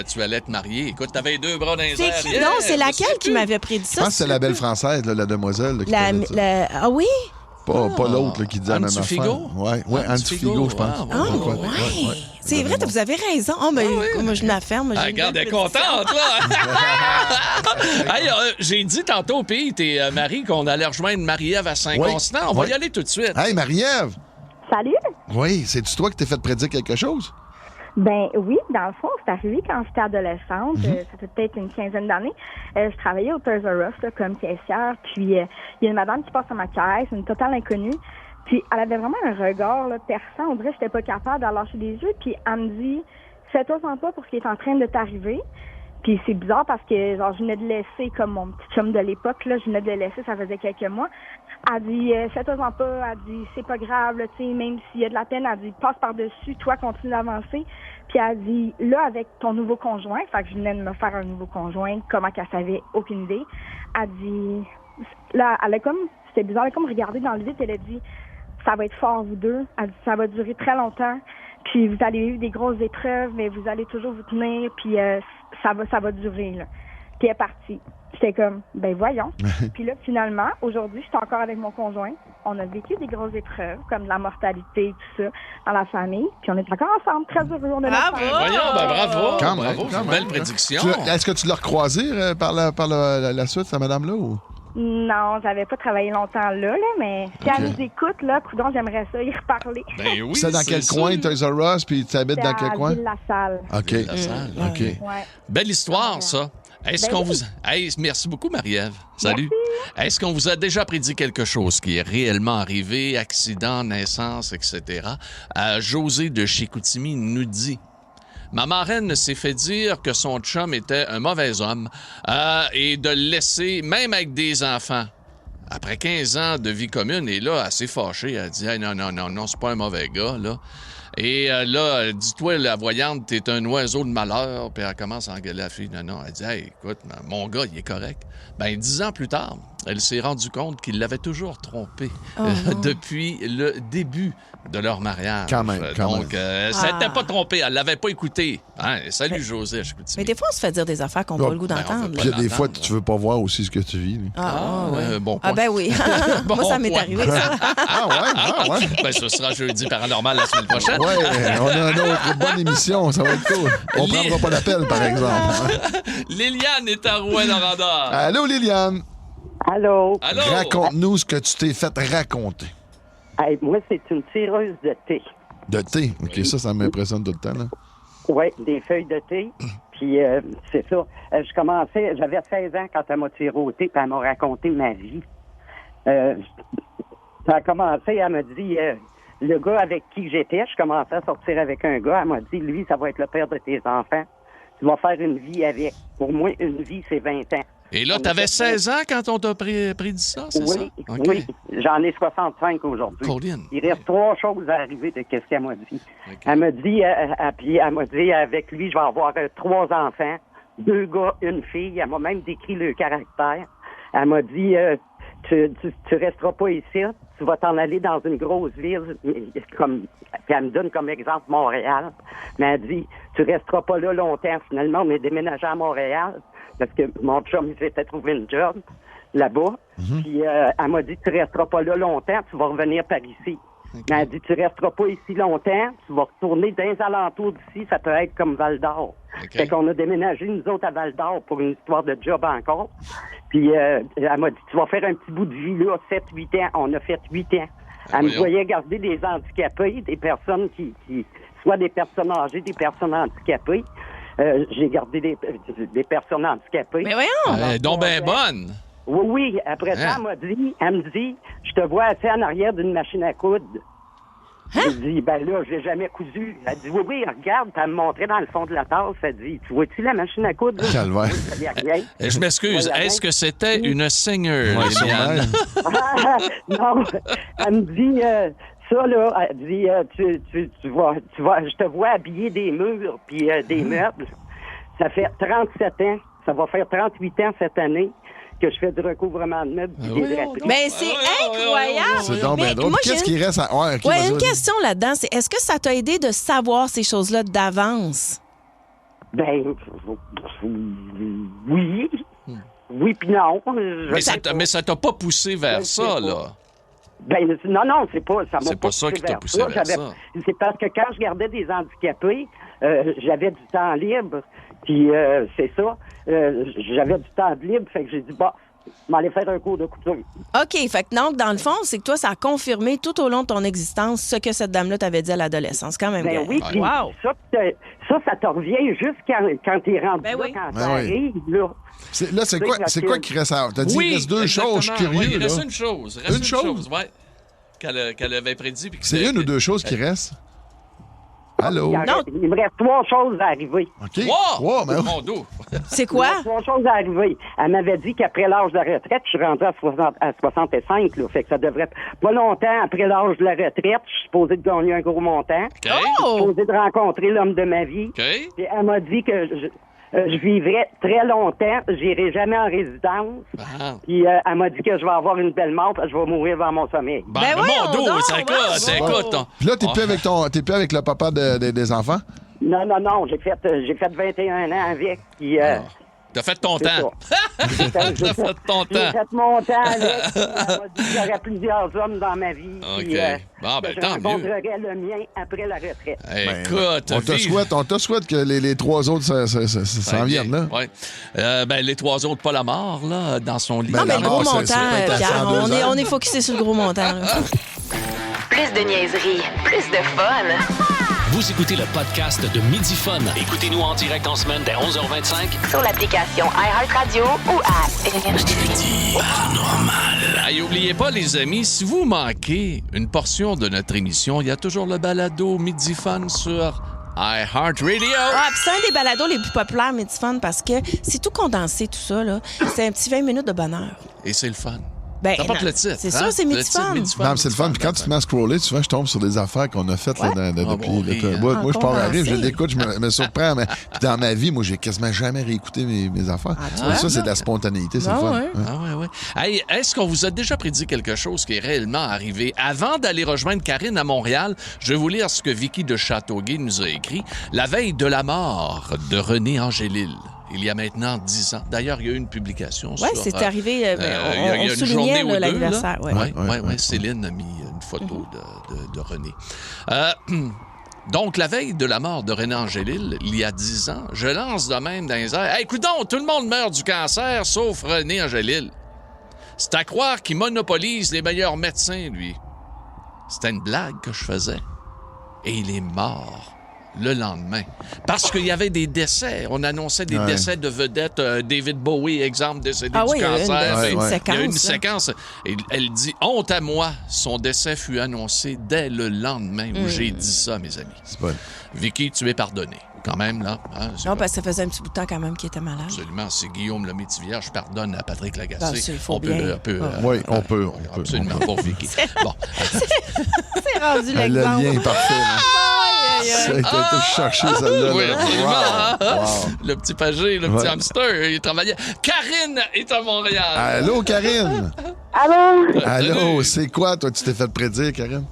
[SPEAKER 5] tu allais te marier. Écoute, t'avais 2 bras dans les
[SPEAKER 6] C'est
[SPEAKER 5] airs.
[SPEAKER 6] qui? Non, c'est laquelle qui m'avait prédit
[SPEAKER 7] Je
[SPEAKER 6] ça?
[SPEAKER 7] pense que c'est la belle française, là, la demoiselle. Là, qui faisait ça.
[SPEAKER 6] Ah oui?
[SPEAKER 7] Pas l'autre là, qui disait la même
[SPEAKER 5] Anne
[SPEAKER 7] affaire.
[SPEAKER 5] Figo?
[SPEAKER 7] Oui, Anne Figo, je pense.
[SPEAKER 6] Ouais. C'est vrai, vous avez raison. Oh, mais moi, je m'affirme.
[SPEAKER 5] Regarde, elle est contente, là! Hey, j'ai dit tantôt au pays, t'es Marie, qu'on allait rejoindre Marie-Ève à Saint-Constant. On va y aller tout de suite.
[SPEAKER 7] Hey, Marie-Ève!
[SPEAKER 1] Salut!
[SPEAKER 7] Oui, c'est-tu toi qui t'es fait prédire quelque chose?
[SPEAKER 1] Ben oui, dans le fond, c'est arrivé quand j'étais adolescente. Ça fait peut-être une 15aine d'années. Je travaillais au Toys R Us là, comme caissière. Puis il y a une madame qui passe à ma caisse, une totale inconnue. Puis elle avait vraiment un regard là, perçant. On dirait que j'étais pas capable de lâcher des yeux. Puis elle me dit, fais-toi-en pas pour ce qui est en train de t'arriver. Puis c'est bizarre parce que genre je venais de laisser comme mon petit chum de l'époque là, je venais de le laisser, ça faisait quelques mois. Elle dit fais-toi-en pas, elle dit c'est pas grave, là, tu sais, même s'il y a de la peine, elle dit passe par-dessus, toi continue d'avancer. Puis elle dit là avec ton nouveau conjoint, fait que je venais de me faire un nouveau conjoint, comment qu'elle savait, aucune idée. Elle dit là, elle a comme c'était bizarre, elle a comme regardé dans le vide, elle a dit ça va être fort vous deux, elle dit ça va durer très longtemps. Puis vous allez vivre des grosses épreuves, mais vous allez toujours vous tenir, puis ça va durer, là. Puis elle est partie. J'étais comme, ben voyons. Puis là, finalement, aujourd'hui, je suis encore avec mon conjoint. On a vécu des grosses épreuves, comme de la mortalité, tout ça, dans la famille. Puis on est encore ensemble, très heureux. On a notre famille.
[SPEAKER 5] Voyons, bravo.
[SPEAKER 7] Quand
[SPEAKER 5] Bravo,
[SPEAKER 7] même.
[SPEAKER 5] belle prédiction.
[SPEAKER 7] Est-ce que tu l'as recroisé par la suite, cette madame-là? Ou?
[SPEAKER 1] Non, j'avais pas travaillé longtemps là, mais si elle nous écoute, là, coudonc, j'aimerais ça y reparler.
[SPEAKER 5] Ben oui,
[SPEAKER 7] c'est dans quel coin, Toys R Us, puis tu habites dans quel coin?
[SPEAKER 1] Ville-la-Salle.
[SPEAKER 7] OK.
[SPEAKER 5] OK.
[SPEAKER 1] Ouais.
[SPEAKER 5] Belle histoire, ça. Est-ce
[SPEAKER 1] Ben
[SPEAKER 5] qu'on
[SPEAKER 1] oui.
[SPEAKER 5] vous... Hey, merci beaucoup, Marie-Ève. Salut. Est-ce qu'on vous a déjà prédit quelque chose qui est réellement arrivé, accident, naissance, etc.? José de Chicoutimi nous dit... Ma marraine s'est fait dire que son chum était un mauvais homme et de le laisser, même avec des enfants. Après 15 ans de vie commune, et là, elle s'est fâchée. Elle dit hey, non, c'est pas un mauvais gars, là. Et là, dis-toi, la voyante, t'es un oiseau de malheur. Puis elle commence à engueuler la fille. Non. Elle dit hey, écoute, mon gars, il est correct. Ben, 10 ans plus tard, elle s'est rendue compte qu'il l'avait toujours trompé depuis le début de leur mariage.
[SPEAKER 7] Quand même.
[SPEAKER 5] Ça n'était pas trompé. Elle l'avait pas écouté. Hein? Salut, José.
[SPEAKER 6] Mais des fois, on se fait dire des affaires qu'on n'a pas le goût d'entendre.
[SPEAKER 7] Puis il y a des fois, tu veux pas voir aussi ce que tu vis.
[SPEAKER 5] Bon point.
[SPEAKER 6] Ah ben oui. Moi, ça m'est arrivé, ça.
[SPEAKER 7] Ah ouais.
[SPEAKER 5] Ben, ce sera jeudi paranormal la semaine prochaine.
[SPEAKER 7] Ouais, on a une autre bonne émission, ça va être cool. On prendra pas d'appel, par exemple.
[SPEAKER 5] Liliane est à Rouyn-Noranda.
[SPEAKER 7] Allô, Liliane.
[SPEAKER 16] Allô.
[SPEAKER 7] Raconte-nous ce que tu t'es fait raconter.
[SPEAKER 16] Hey, moi, c'est une tireuse de thé.
[SPEAKER 7] De thé? OK, ça m'impressionne tout le temps, là.
[SPEAKER 16] Oui, des feuilles de thé. Puis, c'est ça. J'avais 16 ans quand elle m'a tiré au thé, puis elle m'a raconté ma vie. Ça a commencé, elle m'a dit... le gars avec qui j'étais, je commençais à sortir avec un gars. Elle m'a dit, lui, ça va être le père de tes enfants. Tu vas faire une vie avec. Pour moi, une vie, c'est 20 ans.
[SPEAKER 5] Et là, t'avais 16 ans quand on t'a prédit ça, c'est ça? Okay.
[SPEAKER 16] Oui, j'en ai 65 aujourd'hui.
[SPEAKER 5] Pauline.
[SPEAKER 16] Il reste 3 choses à arriver de qu'elle m'a dit. Okay. Elle m'a dit, avec lui, je vais avoir 3 enfants. 2 gars, une fille. Elle m'a même décrit le caractère. Elle m'a dit, tu resteras pas ici. Tu vas t'en aller dans une grosse ville. Puis elle me donne comme exemple Montréal. Mais elle dit, tu resteras pas là longtemps. Finalement, on est déménagé à Montréal parce que mon chum, il s'était trouvé une job là-bas. Puis elle m'a dit, tu resteras pas là longtemps. Tu vas revenir par ici. Okay. Mais elle dit, tu resteras pas ici longtemps, tu vas retourner dans les alentours d'ici, ça peut être comme Val-d'Or. Okay. Fait qu'on a déménagé, nous autres, à Val-d'Or pour une histoire de job encore. Puis elle m'a dit, tu vas faire un petit bout de vie là, 7-8 ans. On a fait 8 ans. Elle me voyait garder des handicapés, des personnes qui soit des personnes âgées, des personnes handicapées. J'ai gardé des personnes handicapées.
[SPEAKER 6] Mais voyons!
[SPEAKER 5] Donc ben bonne!
[SPEAKER 16] Oui. Après ça, elle me dit, je te vois assis en arrière d'une machine à coudre. Je dis, ben là, je l'ai jamais cousu. Elle dit, oui, regarde, elle me montrait dans le fond de la tasse. Elle dit, tu vois-tu la machine à coudre?
[SPEAKER 5] Je m'excuse, est-ce que c'était une seigneur, Liliane?
[SPEAKER 16] Non, elle me dit, ça, là, elle dit, tu vois, je te vois habiller des murs puis des meubles. Ça fait 37 ans, ça va faire 38 ans cette année que je fais du recouvrement de meubles et des draperies.
[SPEAKER 6] Mais c'est incroyable!
[SPEAKER 7] C'est donc bien drôle. Qu'est-ce qui reste à...
[SPEAKER 6] une question là-dedans, c'est est-ce que ça t'a aidé de savoir ces choses-là d'avance?
[SPEAKER 16] Ben, oui. Oui puis non.
[SPEAKER 5] Mais ça t'a pas poussé vers ça, là?
[SPEAKER 16] Ben, non, c'est pas...
[SPEAKER 5] C'est pas ça qui t'a poussé vers ça.
[SPEAKER 16] C'est parce que quand je gardais des handicapés, j'avais du temps libre. Puis c'est ça, j'avais du temps libre, fait que j'ai dit, je m'allais faire un cours de couture.
[SPEAKER 6] OK, fait que donc, dans le fond, c'est que toi, ça a confirmé tout au long de ton existence ce que cette dame-là t'avait dit à l'adolescence, quand même.
[SPEAKER 16] Ben oui, wow. Ça te revient juste quand t'es rendu là, quand ça arrive, là.
[SPEAKER 7] Là, c'est quoi qui reste à... T'as dit qu'il reste deux choses curieuses,
[SPEAKER 5] oui, il reste une chose. Une chose, oui, qu'elle avait prédit.
[SPEAKER 7] C'est une ou deux choses qui restent? Allô?
[SPEAKER 16] Il me reste 3 choses à arriver.
[SPEAKER 7] OK.
[SPEAKER 5] Wow!
[SPEAKER 7] Mais...
[SPEAKER 6] C'est quoi?
[SPEAKER 16] Il me reste 3 choses à arriver. Elle m'avait dit qu'après l'âge de la retraite, je suis rendu à 65, là. Fait que ça devrait... Pas longtemps après l'âge de la retraite, je suis supposé de gagner un gros montant.
[SPEAKER 5] Okay.
[SPEAKER 16] Je suis supposé de rencontrer l'homme de ma vie.
[SPEAKER 5] Okay.
[SPEAKER 16] Et elle m'a dit que je vivrai très longtemps, j'irai jamais en résidence. Puis elle m'a dit que je vais avoir une belle mort, je vais mourir dans mon sommeil.
[SPEAKER 5] Mon dos, c'est écoute.
[SPEAKER 7] Puis là, t'es plus avec le papa des enfants?
[SPEAKER 16] Non, j'ai fait 21 ans avec. Puis
[SPEAKER 5] t'as fait ton temps. T'as fait ton temps.
[SPEAKER 16] J'ai fait mon temps avec. Elle m'a dit que j'aurais plusieurs hommes dans ma vie.
[SPEAKER 5] OK.
[SPEAKER 16] Puis,
[SPEAKER 5] ben,
[SPEAKER 16] je
[SPEAKER 5] tant mieux.
[SPEAKER 16] rencontrerai le mien après la retraite.
[SPEAKER 5] Écoute,
[SPEAKER 7] on te souhaite que les 3 autres s'en viennent, là.
[SPEAKER 5] Oui. Les 3 autres, pas la mort, là, dans son lit.
[SPEAKER 6] Non, mais le gros montant, Pierre, on est focusé sur le gros montant.
[SPEAKER 4] Plus de niaiserie, plus de fun.
[SPEAKER 8] Vous écoutez le podcast de Midi Fun. Écoutez-nous en direct en semaine dès 11h25
[SPEAKER 4] sur l'application iHeartRadio ou à
[SPEAKER 8] Énergie. Paranormal.
[SPEAKER 5] Hey, oubliez pas, les amis, si vous manquez une portion de notre émission, il y a toujours le balado Midi Fun sur iHeartRadio.
[SPEAKER 6] C'est un des balados les plus populaires, Midi Fun, parce que c'est tout condensé, tout ça, là. C'est un petit 20 minutes de bonheur.
[SPEAKER 5] Et c'est le fun.
[SPEAKER 6] Ben,
[SPEAKER 5] ça porte le titre.
[SPEAKER 6] C'est ça, c'est Midi Fun.
[SPEAKER 7] Non, c'est le fun. Puis quand tu te mets à scroller, souvent, je tombe sur des affaires qu'on a faites depuis. Moi, je pars à rire, je l'écoute, je me surprends. Mais puis dans ma vie, moi, j'ai quasiment jamais réécouté mes affaires. Ça, c'est de la spontanéité, c'est le fun.
[SPEAKER 5] Ouais. Hey, est-ce qu'on vous a déjà prédit quelque chose qui est réellement arrivé? Avant d'aller rejoindre Karine à Montréal, je vais vous lire ce que Vicky de Châteauguay nous a écrit. La veille de la mort de René Angélil. Il y a maintenant 10 ans. D'ailleurs, il y a eu une publication sur...
[SPEAKER 6] Oui, c'est arrivé. On soulignait l'anniversaire.
[SPEAKER 5] Oui, Céline a mis une photo de René. Donc, la veille de la mort de René Angélil, il y a 10 ans, je lance de même dans les airs. Hey, coudonc, tout le monde meurt du cancer, sauf René Angélil. C'est à croire qu'il monopolise les meilleurs médecins, lui. C'était une blague que je faisais. Et il est mort le lendemain. Parce qu'il y avait des décès. On annonçait des décès de vedettes. David Bowie, exemple, décédé du cancer. Il y a une séquence. Et elle dit, honte à moi, son décès fut annoncé dès le lendemain où j'ai dit ça, mes amis.
[SPEAKER 7] C'est bon.
[SPEAKER 5] Vicky, tu es pardonné. Quand même, là.
[SPEAKER 6] Non, parce que ça faisait un petit bout de temps quand même qu'il était malade.
[SPEAKER 5] Absolument. C'est Guillaume Lemaitre-Villers. Je pardonne à Patrick Lagacé.
[SPEAKER 6] On
[SPEAKER 5] peut. Absolument, pour Vicky. Bon.
[SPEAKER 6] C'est rendu l'exemple.
[SPEAKER 7] Le lien est parfait. Ça a été cherché, celle-là.
[SPEAKER 5] Oui, absolument.
[SPEAKER 7] Wow.
[SPEAKER 5] Le petit pagé, le petit hamster, il travaillait. Karine est à Montréal.
[SPEAKER 7] Allô, Karine?
[SPEAKER 17] Allô?
[SPEAKER 7] Allô, c'est quoi, toi, tu t'es fait prédire, Karine?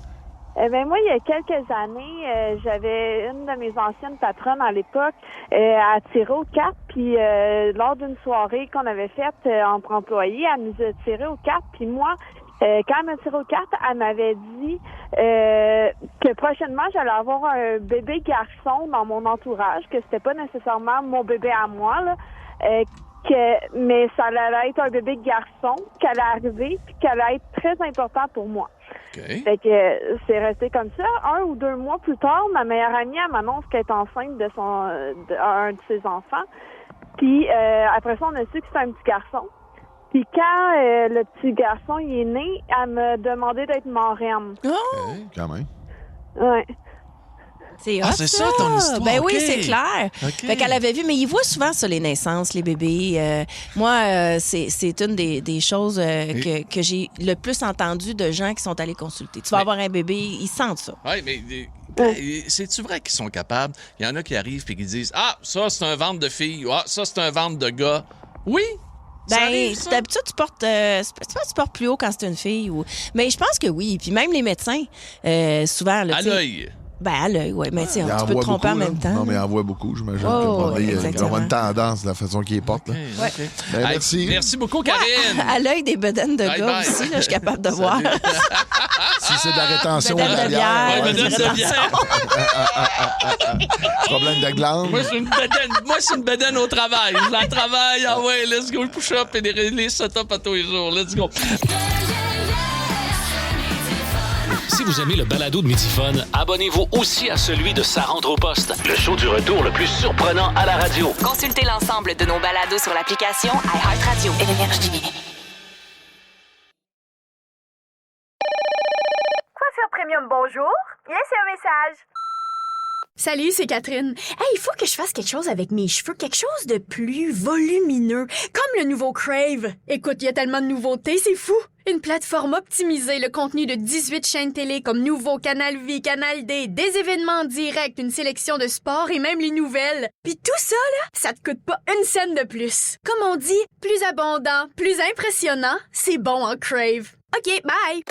[SPEAKER 17] Moi, il y a quelques années, j'avais une de mes anciennes patronnes à l'époque à tirer aux cartes, puis lors d'une soirée qu'on avait faite entre employés, elle nous a tiré aux cartes, puis moi, quand elle m'a tiré aux cartes, elle m'avait dit que prochainement, j'allais avoir un bébé garçon dans mon entourage, que c'était pas nécessairement mon bébé à moi, là, mais ça allait être un bébé garçon, qu'elle allait arriver, puis qu'elle allait être très important pour moi.
[SPEAKER 5] Okay.
[SPEAKER 17] Fait que c'est resté comme ça. 1 ou 2 mois plus tard, ma meilleure amie, elle m'annonce qu'elle est enceinte de un de ses enfants. Puis après ça, on a su que c'était un petit garçon. Puis quand le petit garçon il est né, elle m'a demandé d'être marraine.
[SPEAKER 6] Oh!
[SPEAKER 7] Quand même.
[SPEAKER 17] Ouais.
[SPEAKER 6] C'est
[SPEAKER 5] c'est ça ton histoire.
[SPEAKER 6] Ben oui,
[SPEAKER 5] OK.
[SPEAKER 6] c'est clair.
[SPEAKER 5] OK.
[SPEAKER 6] Fait qu'elle avait vu, mais ils voient souvent ça, les naissances, les bébés. Moi, c'est une des choses que j'ai le plus entendu de gens qui sont allés consulter. Tu vas avoir un bébé, ils sentent ça.
[SPEAKER 5] Oui, mais c'est-tu vrai qu'ils sont capables? Il y en a qui arrivent et qui disent « Ah, ça, c'est un ventre de fille. Ah, ça, c'est un ventre de gars. » Oui?
[SPEAKER 6] Ben, d'habitude, tu portes plus haut quand c'est une fille. Mais je pense que oui. Puis même les médecins, souvent... Là,
[SPEAKER 5] à l'œil.
[SPEAKER 6] Ben, à l'œil, oui. Mais tu sais,
[SPEAKER 7] Il
[SPEAKER 6] tu peux te tromper
[SPEAKER 7] beaucoup,
[SPEAKER 6] en même temps.
[SPEAKER 7] Non, mais il en voit beaucoup, j'imagine.
[SPEAKER 6] Oh,
[SPEAKER 7] Il va
[SPEAKER 6] exactement.
[SPEAKER 7] avoir une tendance de la façon qu'il les porte. Là.
[SPEAKER 5] Okay.
[SPEAKER 7] Ben, merci.
[SPEAKER 5] Merci beaucoup, Karine.
[SPEAKER 6] À l'œil des bedaines de
[SPEAKER 5] Bye
[SPEAKER 6] gars
[SPEAKER 5] bye.
[SPEAKER 6] aussi, là, je suis capable de voir.
[SPEAKER 7] Si c'est de la rétention
[SPEAKER 6] Bedaine
[SPEAKER 7] de
[SPEAKER 6] de
[SPEAKER 7] bière.
[SPEAKER 6] bière,
[SPEAKER 7] ouais,
[SPEAKER 5] bedaine de bière.
[SPEAKER 7] Problème de glande.
[SPEAKER 5] Moi, c'est une bedaine au travail. Je la travaille. Ah ouais, let's go, le push-up et les set-up à tous les jours. Let's go.
[SPEAKER 8] Si vous aimez le balado de Midi-Fun, abonnez-vous aussi à celui de Sa rentre au poste, le show du retour le plus surprenant à la radio.
[SPEAKER 4] Consultez l'ensemble de nos balados sur l'application iHeartRadio et l'énergie.
[SPEAKER 18] Coiffure Premium, bonjour. Laissez un message.
[SPEAKER 2] Salut, c'est Catherine. Hey, il faut que je fasse quelque chose avec mes cheveux, quelque chose de plus volumineux, comme le nouveau Crave. Écoute, il y a tellement de nouveautés, c'est fou. Une plateforme optimisée, le contenu de 18 chaînes télé comme Nouveau, Canal Vie, Canal D, des événements en direct, une sélection de sports et même les nouvelles. Puis tout ça, là, ça te coûte pas une scène de plus. Comme on dit, plus abondant, plus impressionnant, c'est bon en Crave. OK, bye!